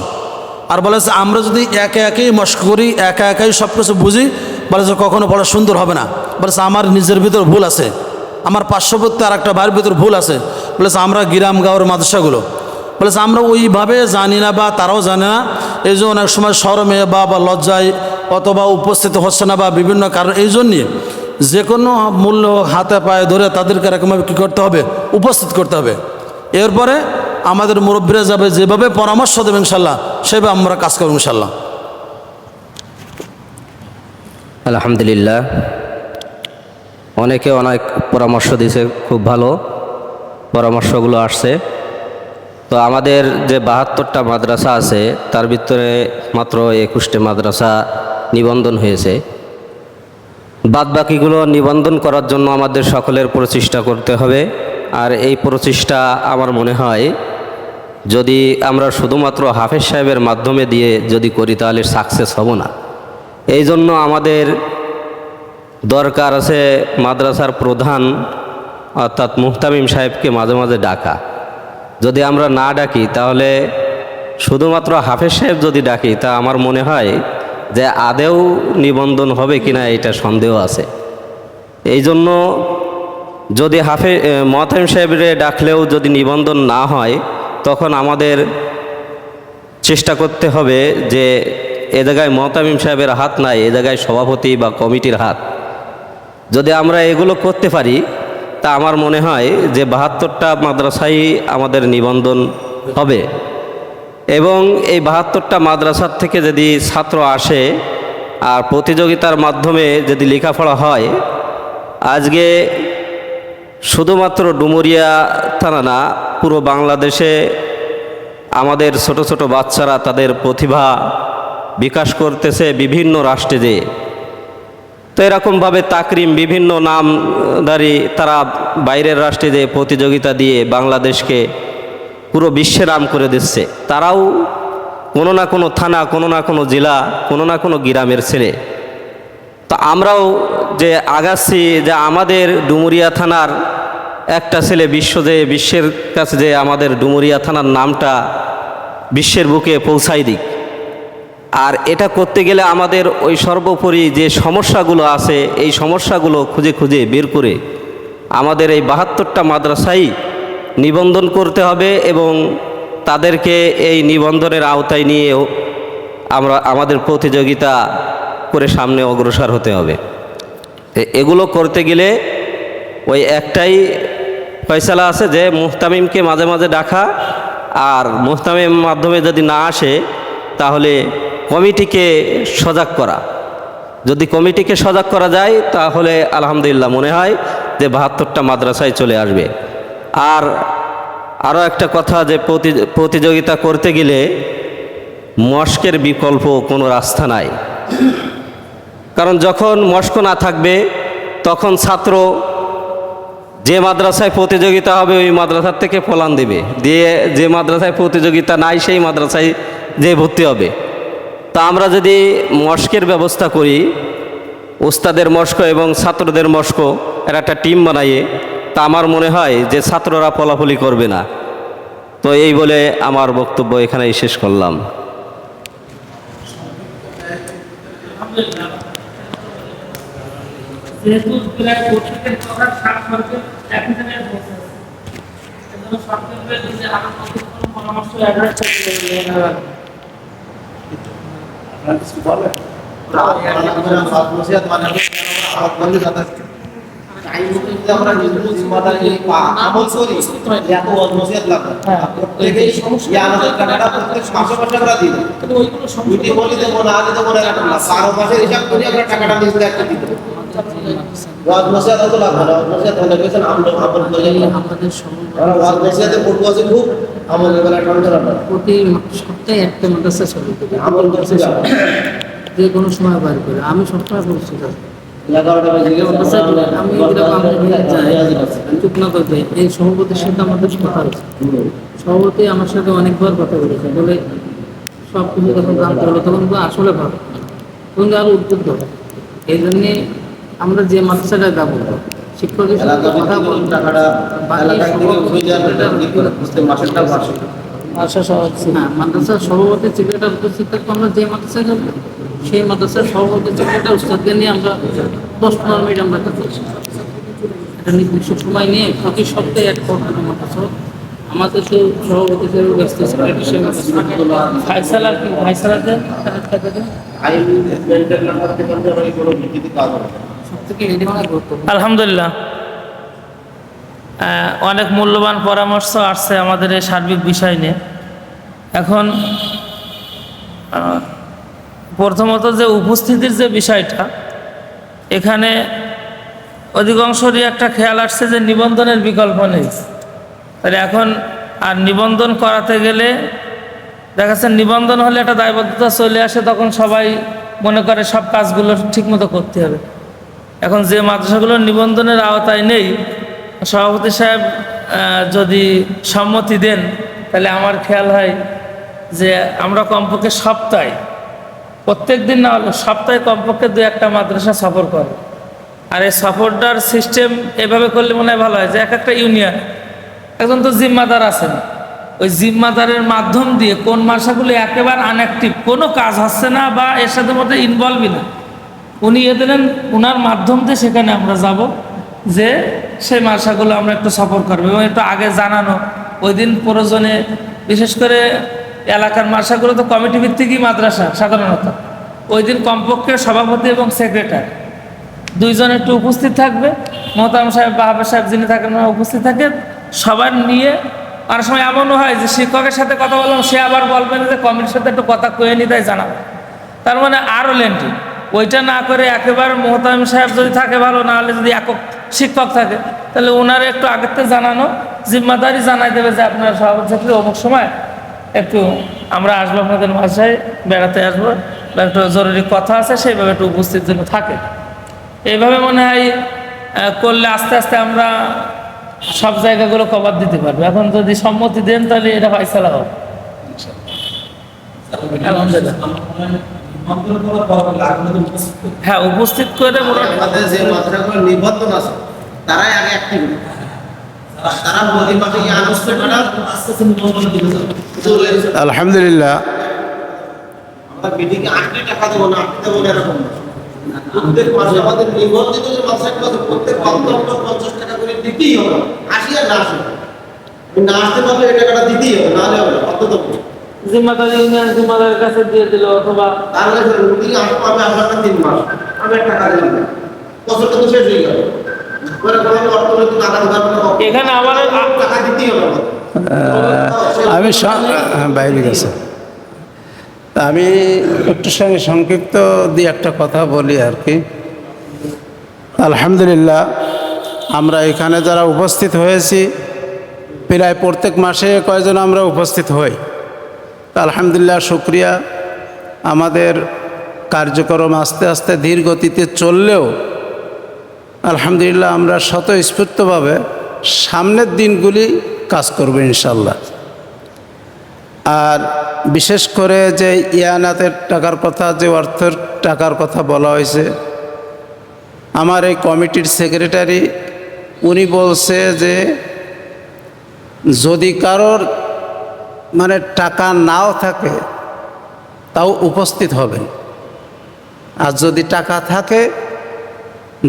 আর বলেছে আমরা যদি একে একেই মস্ক করি, একা একাই সব কিছু বুঝি, বলেছে কখনো পড়া সুন্দর হবে না। বলেছে আমার নিজের ভিতর ভুল আছে, আমার পার্শ্ববর্তী আর একটা ভাইয়ের ভিতর ভুল আছে। বলেছে আমরা গ্রাম গাঁওয়ের মাদ্রাসাগুলো বলেছে আমরা ওইভাবে জানি না বা তারাও জানে না, এই জন্য অনেক সময় শরমে বা লজ্জায় অথবা উপস্থিত হচ্ছে না বা বিভিন্ন কারণ, এই জন্যে যে কোনো মূল্য হাতে পায়ে ধরে তাদেরকে এরকমভাবে কী করতে হবে, উপস্থিত করতে হবে। এরপরে আমাদের মুরব্বীরা যাবে যেভাবে পরামর্শ দেবে ইনশাল্লাহ সেভাবে আমরা কাজ করব ইনশাল্লাহ। আলহামদুলিল্লাহ, অনেকে অনেক পরামর্শ দিয়েছে, খুব ভালো পরামর্শগুলো আসছে। তো আমাদের যে 72টা মাদ্রাসা আছে তার ভিতরে মাত্র 21টি মাদ্রাসা নিবন্ধন হয়েছে। বাদবাকিগুলো নিবন্ধন করার জন্য আমাদের সকলের প্রচেষ্টা করতে হবে। আর এই প্রচেষ্টা আমার মনে হয় যদি আমরা শুধুমাত্র হাফেজ সাহেবের মাধ্যমে দিয়ে যদি করি তাহলে সাকসেস হব না। এই জন্য আমাদের দরকার আছে মাদ্রাসার প্রধান অর্থাৎ মুহতামিম সাহেবকে মাঝে মাঝে ডাকা। যদি আমরা না ডাকি তাহলে শুধুমাত্র হাফেজ সাহেব যদি ডাকি তা আমার মনে হয় যে আদেও নিবন্ধন হবে কিনা এটা সন্দেহ আছে। এই জন্য যদি মুহতামিম সাহেবরে ডাকলেও যদি নিবন্ধন না হয় তখন আমাদের চেষ্টা করতে হবে যে এ জায়গায় মুহতামিম সাহেবের হাত নাই, এ জায়গায় সভাপতি বা কমিটির হাত। যদি আমরা এগুলো করতে পারি তা আমার মনে হয় যে 72টা মাদ্রাসাই আমাদের নিবন্ধন হবে। এবং এই 72টা মাদ্রাসার থেকে যদি ছাত্র আসে আর প্রতিযোগিতার মাধ্যমে যদি লেখাপড়া হয়, আজকে শুধুমাত্র ডুমুরিয়া থানা না, পুরো বাংলাদেশে আমাদের ছোট ছোট বাচ্চারা তাদের প্রতিভা বিকাশ করতেছে বিভিন্ন রাষ্ট্রে যেয়ে। তো এরকমভাবে তাকরিম বিভিন্ন নামধারী তারা বাইরের রাষ্ট্রে যে প্রতিযোগিতা দিয়ে বাংলাদেশকে পুরো বিশ্বে নাম করে দিচ্ছে। তারাও কোনো না কোনো থানা, কোনো না কোনো জেলা, কোনো না কোনো গ্রামের ছেলে। তো আমরাও যে আগাচ্ছি যে আমাদের ডুমুরিয়া থানার একটা ছেলে বিশ্বের কাছে যে আমাদের ডুমুরিয়া থানার নামটা বিশ্বের বুকে পৌঁছাই দিক। আর এটা করতে গেলে আমাদের ওই সর্বোপরি যে সমস্যাগুলো আছে এই সমস্যাগুলো খুঁজে খুঁজে বের করে আমাদের এই 72টা মাদ্রাসাই নিবন্ধন করতে হবে এবং তাদেরকে এই নিবন্ধনের আওতায় নিয়েও আমরা আমাদের প্রতিযোগিতা করে সামনে অগ্রসর হতে হবে। এগুলো করতে গেলে ওই একটাই ফয়সালা আছে যে মুহতামিমকে মাঝে মাঝে ডাকা, আর মুহতামিম মাধ্যমে যদি না আসে তাহলে কমিটিকে সজাগ করা। যদি কমিটিকে সজাগ করা যায় তাহলে আলহামদুলিল্লাহ মনে হয় যে 72টা মাদ্রাসায় চলে আসবে। আর আরও একটা কথা যে প্রতিযোগিতা করতে গেলে মস্কের বিকল্প কোনো রাস্তা নাই। কারণ যখন মস্ক না থাকবে তখন ছাত্র যে মাদ্রাসায় প্রতিযোগিতা হবে ওই মাদ্রাসার থেকে পলান দেবে, দিয়ে যে মাদ্রাসায় প্রতিযোগিতা নাই সেই মাদ্রাসায় যে ভর্তি হবে। তা আমরা যদি মস্কের ব্যবস্থা করি, ওস্তাদের মস্ক এবং ছাত্রদের মস্ক এর একটা টিম বানাইয়ে, তা আমার মনে হয় যে ছাত্ররা পলাফলি করবে না। তো এই বলে আমার বক্তব্য এখানেই শেষ করলাম। যেহেতু প্রায় 25 টাকার 60 মার্কেট এক জায়গায় বসে আছে। প্রতি সপ্তাহে একটা মাদ্রাসা চলে যে কোনো সময় বার করে আমি সবসময় পরিচিত আমি চুপ না করতে এই সভাপতির সাথে আমাদের কথা হয়েছে। সভাপতি আমার সাথে অনেকবার কথা বলেছে, বলে সব কিছু যখন জানতে হলো তখন তো আসলে ভালো, তখন আরো উদ্বুদ্ধ হয়। এই জন্যে আমরা যে মাদ্রাসাটা যাবো শিক্ষকের সাথে কথা বলবো, মাদ্রাসার সভাপতি সেক্রেটারি উপস্থিত থাকবো। আমরা যে মাদ্রাসায় যাবো সেই মাদ্রাসার সভাপতি সেক্রেটারি উস্তাদকে নিয়ে আমরা 10-15 মিনিট আমরা কথা বলছি। একটা নির্দিষ্ট সময় নিয়ে প্রতি সপ্তাহে এক করবো মাদ্রাসা। আমাদের তো সভাপতি হিসেবে ব্যস্ত, সেক্রেটারি হিসেবে ফাইসাল আর কি ফাইসালাদের সব থেকে এটি অনেক গুরুত্বপূর্ণ। আলহামদুলিল্লাহ, অনেক মূল্যবান পরামর্শ আসছে আমাদের এই সার্বিক বিষয় নিয়ে। এখন প্রথমত যে উপস্থিতির যে বিষয়টা, এখানে অধিকাংশরই একটা খেয়াল আসছে যে নিবন্ধনের বিকল্প নেই। তাহলে এখন আর নিবন্ধন করাতে গেলে দেখা যাচ্ছে নিবন্ধন হলে একটা দায়বদ্ধতা চলে আসে, তখন সবাই মনে করে সব কাজগুলো ঠিকমতো করতে হবে। এখন যে মাদ্রাসাগুলো নিবন্ধনের আওতায় নেই, সভাপতি সাহেব যদি সম্মতি দেন তাহলে আমার খেয়াল হয় যে আমরা কমপক্ষে সপ্তাহে, প্রত্যেক দিন না হলে সপ্তাহে কমপক্ষে 2-1টা মাদ্রাসা সফর করে। আর এই সফরটার সিস্টেম এভাবে করলে মনে হয় ভালো হয় যে এক একটা ইউনিয়ন একজন তো জিম্মাদার আছেন, ওই জিম্মাদারের মাধ্যম দিয়ে কোন মাদ্রাসাগুলো একেবারে আনঅ্যাক্টিভ, কোনো কাজ হচ্ছে না বা এর সাথে মধ্যে ইনভলভই না, উনি এ দিলেন, ওনার মাধ্যম দিয়ে সেখানে আমরা যাব, যে সেই মাদ্রাসাগুলো আমরা একটু সফর করবো এবং একটু আগে জানানো। ওই দিন প্রয়োজনে বিশেষ করে এলাকার মাদ্রাসাগুলো তো কমিটি ভিত্তিকই মাদ্রাসা সাধারণত, ওই দিন কমপক্ষে সভাপতি এবং সেক্রেটারি 2 জন একটু উপস্থিত থাকবে, মোহতারাম সাহেব বা হাফেজ সাহেব যিনি থাকেন উপস্থিত থাকেন, সবার নিয়ে। অনেক সময় এমনও হয় যে শিক্ষকের সাথে কথা বললাম, সে আবার বলবেন যে কমিটির সাথে একটু কথা কয়ে নি, তাই জানাবো, তার মানে আরও লেন্টি। ওইটা না করে একেবারে মোহতারাম সাহেব যদি থাকে ভালো, না হলে যদি একক শিক্ষক থাকে তাহলে ওনারা একটু আগের থেকে জানানো, জিম্মাদারি জানাই দেবে যে আপনারা সভাপতি থাকলে অমুক সময় একটু আমরা আসবো, আপনাদের বাসায় বেড়াতে আসবো বা একটু জরুরি কথা আছে, সেইভাবে একটু উপস্থিত যেন থাকে। এইভাবে মনে হয় করলে আস্তে আস্তে আমরা সব জায়গাগুলো কভার দিতে পারবো। এখন যদি সম্মতি দেন তাহলে এটা ফাইসালা হবে। আলহামদুলিল্লাহ, হ্যাঁ, উপস্থিত করে আমাদের যে মাদ্রাসাগুলো নিবন্ধন আছে তারাই আগে অ্যাক্টিভ, তারা প্রতিমাসে এই আনুষ্ঠানিকতা আলহামদুলিল্লাহ। আমরা মিটিংয়ে 8 টাকা দেবো না, 8 দেবো না, এরকম প্রত্যেক মাসে আমাদের নিবন্ধিত যে মাদ্রাসাগুলো আছে প্রত্যেক 50 টাকা করে দিতেই হবে। 80 আর না আসে, না আসতে পারলে এই টাকাটা দিতেই হবে, না হলে হবে না। অন্তত জিম্মাদারি ইউনিয়ন জিম্মাদারের কাছে দিয়ে দিল, অথবা তাহলে মিটিংয়ে আসতে পারবে আপনারা 3 মাস, আমি টাকা দিলাম, বছরটা তো শেষ হয়ে গেল। এখানে আমার আমি বাইরে গেছে, আমি একটু সঙ্গে সংক্ষিপ্ত দিয়ে একটা কথা বলি আর কি। আলহামদুলিল্লাহ, আমরা এখানে যারা উপস্থিত হয়েছি প্রায় প্রত্যেক মাসে কয়জন আমরা উপস্থিত হই। আলহামদুলিল্লাহ, শুকরিয়া। আমাদের কার্যক্রম আস্তে আস্তে ধীর গতিতে চললেও আলহামদুলিল্লাহ আমরা স্বতঃস্ফূর্তভাবে সামনের দিনগুলি কাজ করব ইনশাল্লাহ। আর বিশেষ করে যে ইয়ানাতের টাকার কথা, যে অর্থের টাকার কথা বলা হয়েছে, আমার এই কমিটির সেক্রেটারি উনি বলছে যে যদি কারোর মানে টাকা নাও থাকে তাও উপস্থিত হবেন, আর যদি টাকা থাকে,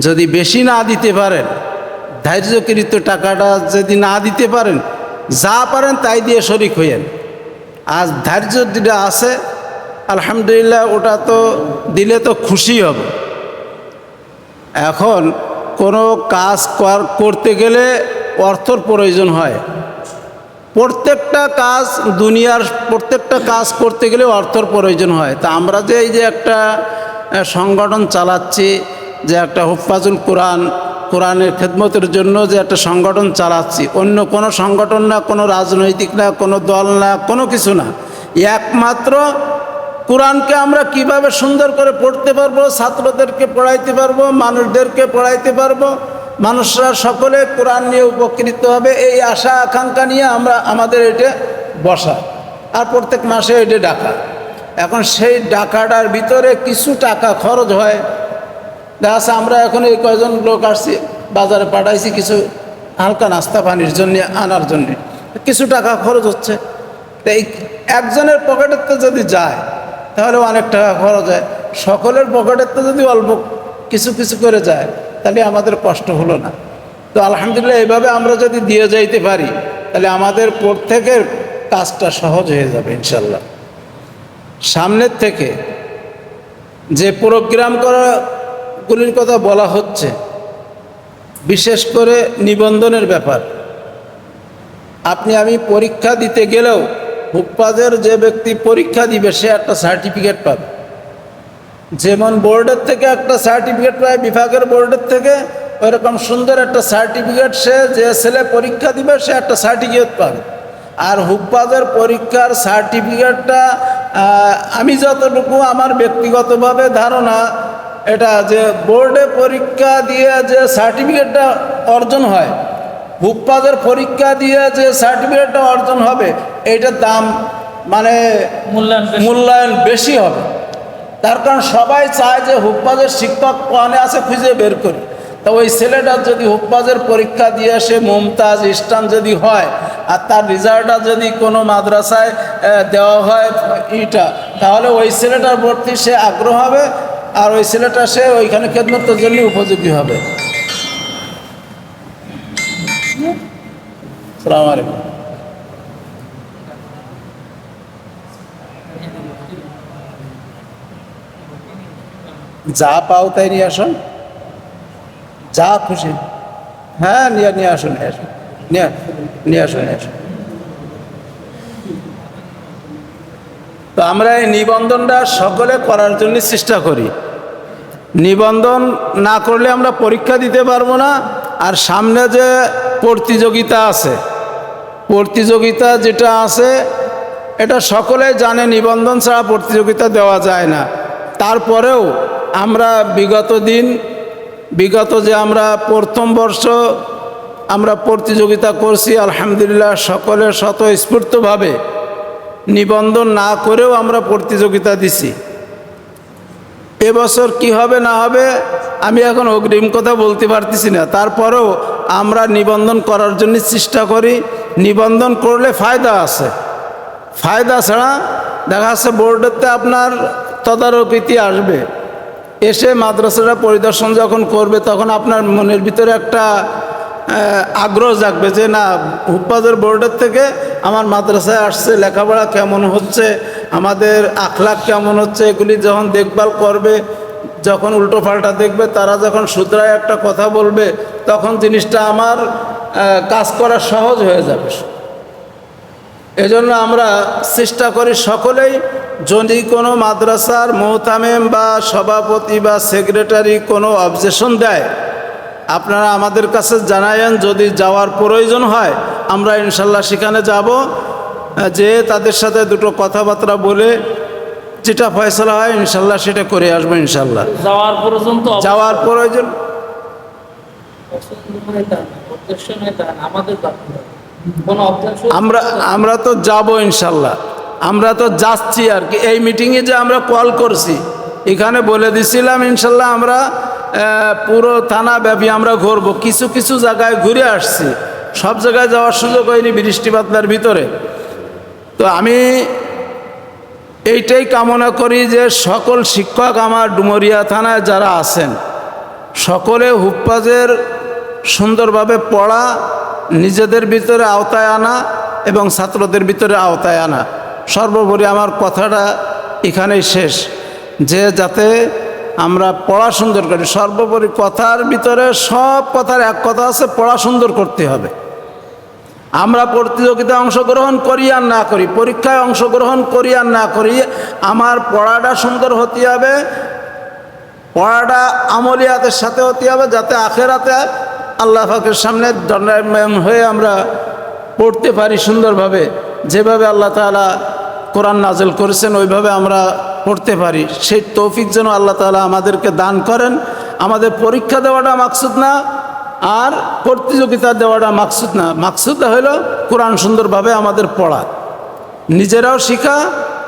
যদি বেশি না দিতে পারেন, ধার্যকৃত টাকাটা যদি না দিতে পারেন যা পারেন তাই দিয়ে শরিক হইয়েন। আজ ধার্য যেটা আছে আলহামদুলিল্লাহ ওটা তো দিলে তো খুশি হবে। এখন কোনো কাজ করতে গেলে অর্থর প্রয়োজন হয়। প্রত্যেকটা কাজ দুনিয়ার প্রত্যেকটা কাজ করতে গেলে অর্থর প্রয়োজন হয়। তা আমরা যে এই যে একটা সংগঠন চালাচ্ছি, যে একটা হুফাজুল কোরআন, কোরআনের খেদমতের জন্য যে একটা সংগঠন চালাচ্ছি, অন্য কোনো সংগঠন না, কোনো রাজনৈতিক না, কোনো দল না, কোনো কিছু না, একমাত্র কোরআনকে আমরা কিভাবে সুন্দর করে পড়তে পারবো, ছাত্রদেরকে পড়াইতে পারবো, মানুষদেরকে পড়াইতে পারবো, মানুষরা সকলে কোরআন নিয়ে উপকৃত হবে, এই আশা আকাঙ্ক্ষা নিয়ে আমরা আমাদের এটা বসা আর প্রত্যেক মাসে এটা ডাকা। এখন সেই ডাকাটার ভিতরে কিছু টাকা খরচ হয়। দেখা যাচ্ছে আমরা এখন এই কয়জন লোক আসছি, বাজারে পাঠাইছি কিছু হালকা নাস্তা পানির জন্য আনার জন্যে, কিছু টাকা খরচ হচ্ছে। তো এই একজনের পকেটের তো যদি যায় তাহলে অনেক টাকা খরচ হয়, সকলের পকেটের তো যদি অল্প কিছু কিছু করে যায় তাহলে আমাদের কষ্ট হলো না। তো আলহামদুলিল্লাহ এইভাবে আমরা যদি দিয়ে যাইতে পারি তাহলে আমাদের প্রত্যেকের কাজটা সহজ হয়ে যাবে ইনশাল্লাহ। সামনের থেকে যে প্রোগ্রাম করাগুলির কথা বলা হচ্ছে, বিশেষ করে নিবন্ধনের ব্যাপার, আমি পরীক্ষা দিতে গেলেও হুফাজের যে ব্যক্তি পরীক্ষা দিবে সে একটা সার্টিফিকেট পাবে। যেমন বোর্ডের থেকে একটা সার্টিফিকেট পায়, বিভাগের বোর্ডের থেকে, ওইরকম সুন্দর একটা সার্টিফিকেট সে যে ছেলে পরীক্ষা দিবে সে একটা সার্টিফিকেট পাবে। আর হুফাজের পরীক্ষার সার্টিফিকেটটা আমি যতটুকু আমার ব্যক্তিগতভাবে ধারণা, এটা যে বোর্ডে পরীক্ষা দিয়ে যে সার্টিফিকেটটা অর্জন হয়, হুফাজের পরীক্ষা দিয়ে যে সার্টিফিকেটটা অর্জন হবে, এইটার দাম মানে মূল্যায়ন বেশি হবে। তার কারণ সবাই চায় যে হুফাজের শিক্ষক কোয়ানে আছে খুঁজে বের করি। তো ওই ছেলেটার যদি হুফাজের পরীক্ষা দিয়ে সে মুমতাজ স্টান যদি হয় আর তার রেজাল্টটা যদি কোনো মাদ্রাসায় দেওয়া হয় তাহলে ওই ছেলেটার ভর্তি সে আগ্রহ হবে, আর ওই ছেলেটা সে ওইখানে খেদমতের জন্য উপযোগী হবে। আসসালামু আলাইকুম। যা পাও তাই নিয়ে আসুন, যা খুশি, হ্যাঁ নিয়ে আসুন, নিয়ে আসুন। তো আমরা এই নিবন্ধনটা সকলে করার জন্য চেষ্টা করি। নিবন্ধন না করলে আমরা পরীক্ষা দিতে পারবো না। আর সামনে যে প্রতিযোগিতা আছে, প্রতিযোগিতা যেটা আছে এটা সকলে জানে, নিবন্ধন ছাড়া প্রতিযোগিতা দেওয়া যায় না। তারপরেও আমরা বিগত যে আমরা প্রথম বর্ষ আমরা প্রতিযোগিতা করছি, আলহামদুলিল্লাহ সকলে স্বতঃস্ফূর্তভাবে নিবন্ধন না করেও আমরা প্রতিযোগিতা দিছি। এবছর কি হবে না হবে আমি এখন অগ্রিম কথা বলতে পারতেছি না। তারপরেও আমরা নিবন্ধন করার জন্য চেষ্টা করি। নিবন্ধন করলে ফায়দা আছে, ফায়দা ছাড়া দেখা যাচ্ছে বোর্ডেতে আপনার তদারকিতে আসবে, এসে মাদ্রাসাটা পরিদর্শন যখন করবে তখন আপনার মনের ভিতরে একটা আগ্রহ জাগবে যে না, হুফাজের বোর্ডের থেকে আমার মাদ্রাসায় আসছে, লেখাপড়া কেমন হচ্ছে, আমাদের আখলাক কেমন হচ্ছে, এগুলি যখন দেখভাল করবে, যখন উল্টো পাল্টা দেখবে, তারা যখন শুধরায় একটা কথা বলবে, তখন জিনিসটা আমার কাজ করা সহজ হয়ে যাবে। এজন্য আমরা চেষ্টা করি সকলেই, যদি কোনো মাদ্রাসার মোহতামেম বা সভাপতি বা সেক্রেটারি কোনো অবজেকশন দেয় আপনারা আমাদের কাছে জানায়েন। যদি যাওয়ার প্রয়োজন হয় আমরা ইনশাল্লাহ সেখানে যাব, যে তাদের সাথে দুটো কথাবার্তা বলে যেটা ফয়সলা হয় ইনশাল্লাহ সেটা করে আসবো। ইনশাল্লাহ যাওয়ার প্রয়োজন আমরা তো যাব ইনশাল্লাহ, আমরা তো যাচ্ছি আর কি। এই মিটিংয়ে যে আমরা কল করছি এখানে বলে দিছিলাম ইনশাল্লাহ আমরা পুরো থানা ব্যাপী আমরা ঘুরবো। কিছু কিছু জায়গায় ঘুরে আসছি, সব জায়গায় যাওয়ার সুযোগ হয়নি বৃষ্টি বাদলার ভিতরে। তো আমি এইটাই কামনা করি যে সকল শিক্ষক আমার ডুমুরিয়া থানায় যারা আছেন সকলে হুফাজের সুন্দরভাবে পড়া, নিজেদের ভিতরে আওতায় আনা এবং ছাত্রদের ভিতরে আওতায় আনা। সর্বোপরি আমার কথাটা এখানেই শেষ, যে যাতে আমরা পড়া সুন্দর করি। সর্বোপরি কথার ভিতরে সব কথার এক কথা আছে, পড়া সুন্দর করতে হবে। আমরা প্রতিযোগিতায় অংশগ্রহণ করি আর না করি, পরীক্ষায় অংশগ্রহণ করি আর না করি, আমার পড়াটা সুন্দর হতে হবে, পড়াটা আমলিয়াতের সাথে হতে হবে, যাতে আখেরাতে আল্লাহ পাকের সামনে দণ্ডায়মান হয়ে আমরা পড়তে পারি সুন্দরভাবে। যেভাবে আল্লাহ তাআলা কোরআন নাজিল করেছেন ওইভাবে আমরা পড়তে পারি। সেই তৌফিক যেন আল্লাহ তাআলা আমাদেরকে দান করেন। আমাদের পরীক্ষা দেওয়াটা মাকসুদ না, আর প্রতিযোগিতা দেওয়াটা মাকসুদ না। মাকসুদ হলো কোরআন সুন্দরভাবে আমাদের পড়া, নিজেরাও শিখা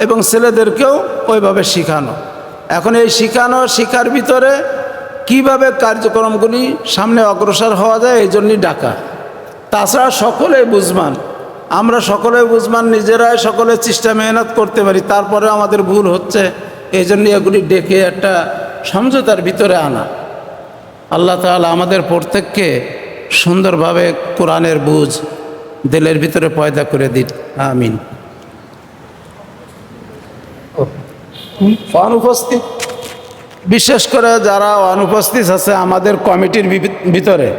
এবং ছেলেদেরকেও ওইভাবে শিখানো। এখন এই শিখার ভিতরে কিভাবে কার্যক্রমগুলি সামনে অগ্রসর হওয়া যায়, এই জন্যই ডাকা। তাছাড়া সকলেই বুঝমান, আমরা সকলে বুঝমান, নিজেরাই সকলে চেষ্টা মেহনত করতে পারি, তারপরে আমাদের ভুল হচ্ছে, এই জন্য এগুলি ডেকে একটা সমঝোতার ভিতরে আনা। আল্লাহ তাআলা আমাদের প্রত্যেককে সুন্দরভাবে কোরআনের বুঝ দিলের ভিতরে পয়দা করে দিন, আমিন। অনুপস্থিত, বিশেষ করে যারা অনুপস্থিত আছে আমাদের কমিটির ভিতরে,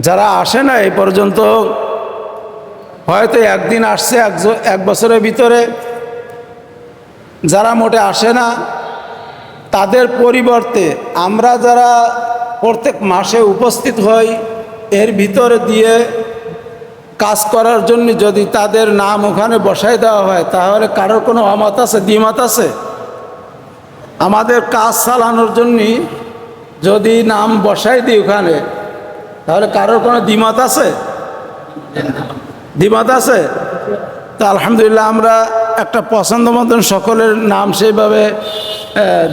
যারা আসে না এই পর্যন্ত, হয়তো একদিন আসছে এক বছরের ভিতরে, যারা মোটে আসে না, তাদের পরিবর্তে আমরা যারা প্রত্যেক মাসে উপস্থিত হই, এর ভিতরে দিয়ে কাজ করার জন্য যদি তাদের নাম ওখানে বসাই দেওয়া হয়, তাহলে কারোর কোনো অমত আছে, দ্বিমত আছে? আমাদের কাজ চালানোর জন্য যদি নাম বসাই দিই ওখানে, তাহলে কারোর কোনো দ্বিমত আছে? দ্বিমত আছে? তো আলহামদুলিল্লাহ আমরা একটা পছন্দ মতন সকলের নাম সেইভাবে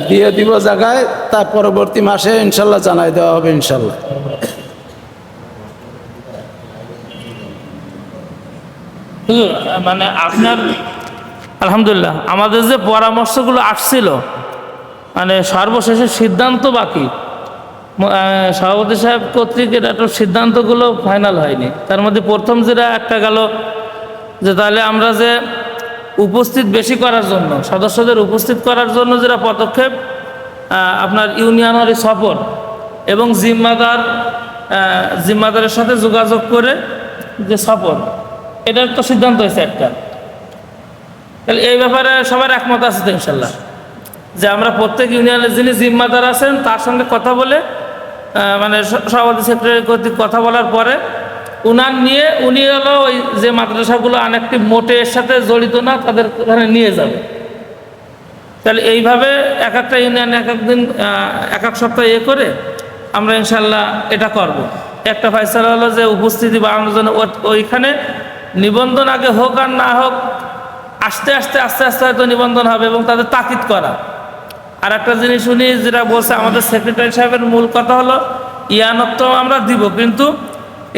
দিয়ে দিব জায়গায়, তার পরবর্তী মাসে ইনশাল্লাহ জানাই দেওয়া হবে ইনশাল্লাহ। হুজুর, মানে আপনার আলহামদুলিল্লাহ আমাদের যে পরামর্শগুলো আসছিল, মানে সর্বশেষে সিদ্ধান্ত বাকি, সভাপতি সাহেব কর্তৃক এটা একটু সিদ্ধান্তগুলো ফাইনাল হয়নি। তার মধ্যে প্রথম যেটা একটা গেল যে তাহলে আমরা যে উপস্থিত বেশি করার জন্য, সদস্যদের উপস্থিত করার জন্য যেটা পদক্ষেপ, আপনার ইউনিয়নের সফর এবং জিম্মাদারের সাথে যোগাযোগ করে যে সফর, এটার তো সিদ্ধান্ত হয়েছে একটা। তাহলে এই ব্যাপারে সবার একমত আছে তো ইনশাল্লাহ, যে আমরা প্রত্যেক ইউনিয়নের যিনি জিম্মাদার আছেন তার সঙ্গে কথা বলে, মানে সভাপতি সেক্রেটারি কর্তৃক কথা বলার পরে উনি হলো ওই যে মাদ্রাসাগুলো আনেকটি মোটে এর সাথে জড়িত না, তাদের ওখানে নিয়ে যাবে। তাহলে এইভাবে এক একটা ইউনিয়ন এক একদিন এক এক সপ্তাহ করে আমরা ইনশাল্লাহ এটা করব। একটা ফয়সালা হলো যে উপস্থিতি বাড়ানোর জন্য ওইখানে নিবন্ধন আগে হোক আর না হোক, আস্তে আস্তে হয়তো নিবন্ধন হবে এবং তাদের তাকিদ করা। আর একটা জিনিস উনি যেটা বলছে, আমাদের সেক্রেটারি সাহেবের মূল কথা হলো ইয়ানত আমরা দিব, কিন্তু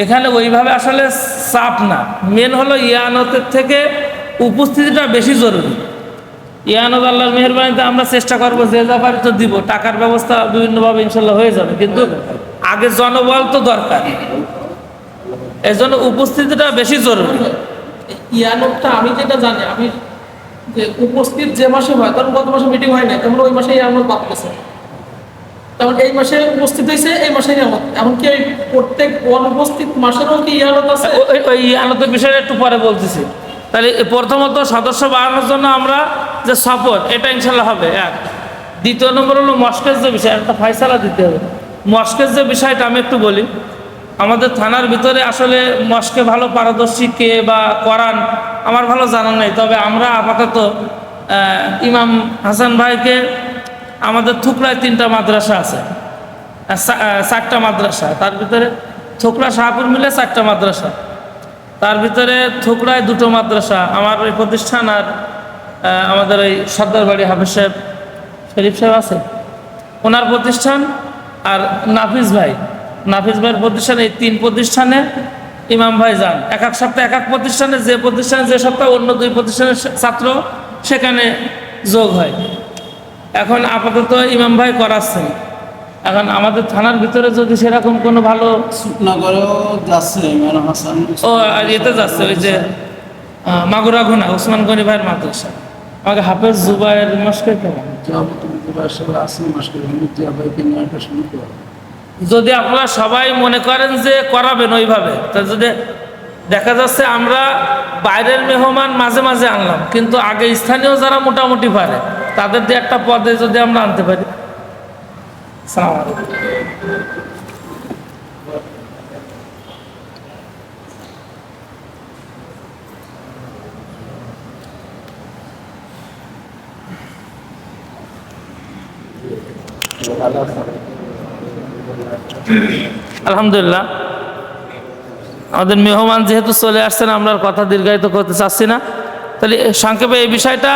এখানে ওইভাবে আসলে চাপ না, মেন হলো ইয়ানতের থেকে উপস্থিতিটা বেশি জরুরি। ইয়ানত আল্লাহর মেহেরবানিতে আমরা চেষ্টা করবো যে যা পারি তো দিব, টাকার ব্যবস্থা বিভিন্নভাবে ইনশাল্লাহ হয়ে যাবে, কিন্তু আগে জনবল তো দরকার, এই জন্য উপস্থিতিটা বেশি জরুরি। ইয়ানতটা আমি যেটা জানি, আমি যে উপস্থিত যে মাসে হয়, কারণ গত মাসে মিটিং হয় না, তেমন ওই মাসে ইয়ানত বাদ গেছে, তেমন এই মাসে উপস্থিত হয়েছে, এই মাসে ইয়ানত। এমনকি ওই প্রত্যেক অনুপস্থিত মাসেরও কি ইয়ানত আছে? ওই ইয়ানতের বিষয়টা একটু পরে বলতেছি। তাহলে প্রথমত সদস্য বাড়ানোর জন্য আমরা যে সফর, এটা ইনশাল্লাহ হবে এক। দ্বিতীয় নম্বর হলো মস্কের যে বিষয়, একটা ফয়সালা দিতে হবে। মস্কের যে বিষয়টা আমি একটু বলি, আমাদের থানার ভিতরে আসলে মস্কে ভালো পারদর্শী কে বা করান আমার ভালো জানা নেই, তবে আমরা আপাতত ইমাম হাসান ভাইকে, আমাদের থুকরায় 3টা মাদ্রাসা আছে, 4টা মাদ্রাসা, তার ভিতরে থুকরা শাহপুর মিলে 4টা মাদ্রাসা, তার ভিতরে থুকরায় 2টো মাদ্রাসা, আমার ওই প্রতিষ্ঠান, আর আমাদের ওই সর্দার বাড়ি হাফেজ সাহেব শরীফ সাহেব আছে ওনার প্রতিষ্ঠান, আর নাফিজ ভাইয়ের প্রতিষ্ঠান। এই 3 প্রতিষ্ঠানে ইমাম ভাই যান এক এক সপ্তাহে এক এক প্রতিষ্ঠানে, যে সপ্তাহে অন্য 2 প্রতিষ্ঠানের ছাত্র সেখানে যোগ হয়। এখন আপাতত ইমাম ভাই করাচ্ছেন, এখন আমাদের থানার ভিতরে যদি সেরকম কোনো ভালো নগরেও যাচ্ছে ইমাম হাসান ও আর এতে যাচ্ছে ওই যে মাগুরা গুনা ওসমান গনি ভাইয়ের মাদ্রাসা, আমাকে হাফেজ জুবাইর মস্কে কেমন, যদি আপনারা সবাই মনে করেন যে করাবেন ওইভাবে, তা যদি দেখা যাচ্ছে আমরা বাইরের মেহমান মাঝে মাঝে আনলাম, কিন্তু আগে স্থানীয় যারা মোটামুটি পারে তাদের দিয়ে একটা পদে যদি আমরা আনতে পারি। আসসালামু আলাইকুম। আলহামদুলিল্লাহ, আমাদের মেহমান যেহেতু চলে আসছেন, আমরা আর কথা দীর্ঘায়িত করতে চাচ্ছি না। তাহলে সংক্ষেপে এই বিষয়টা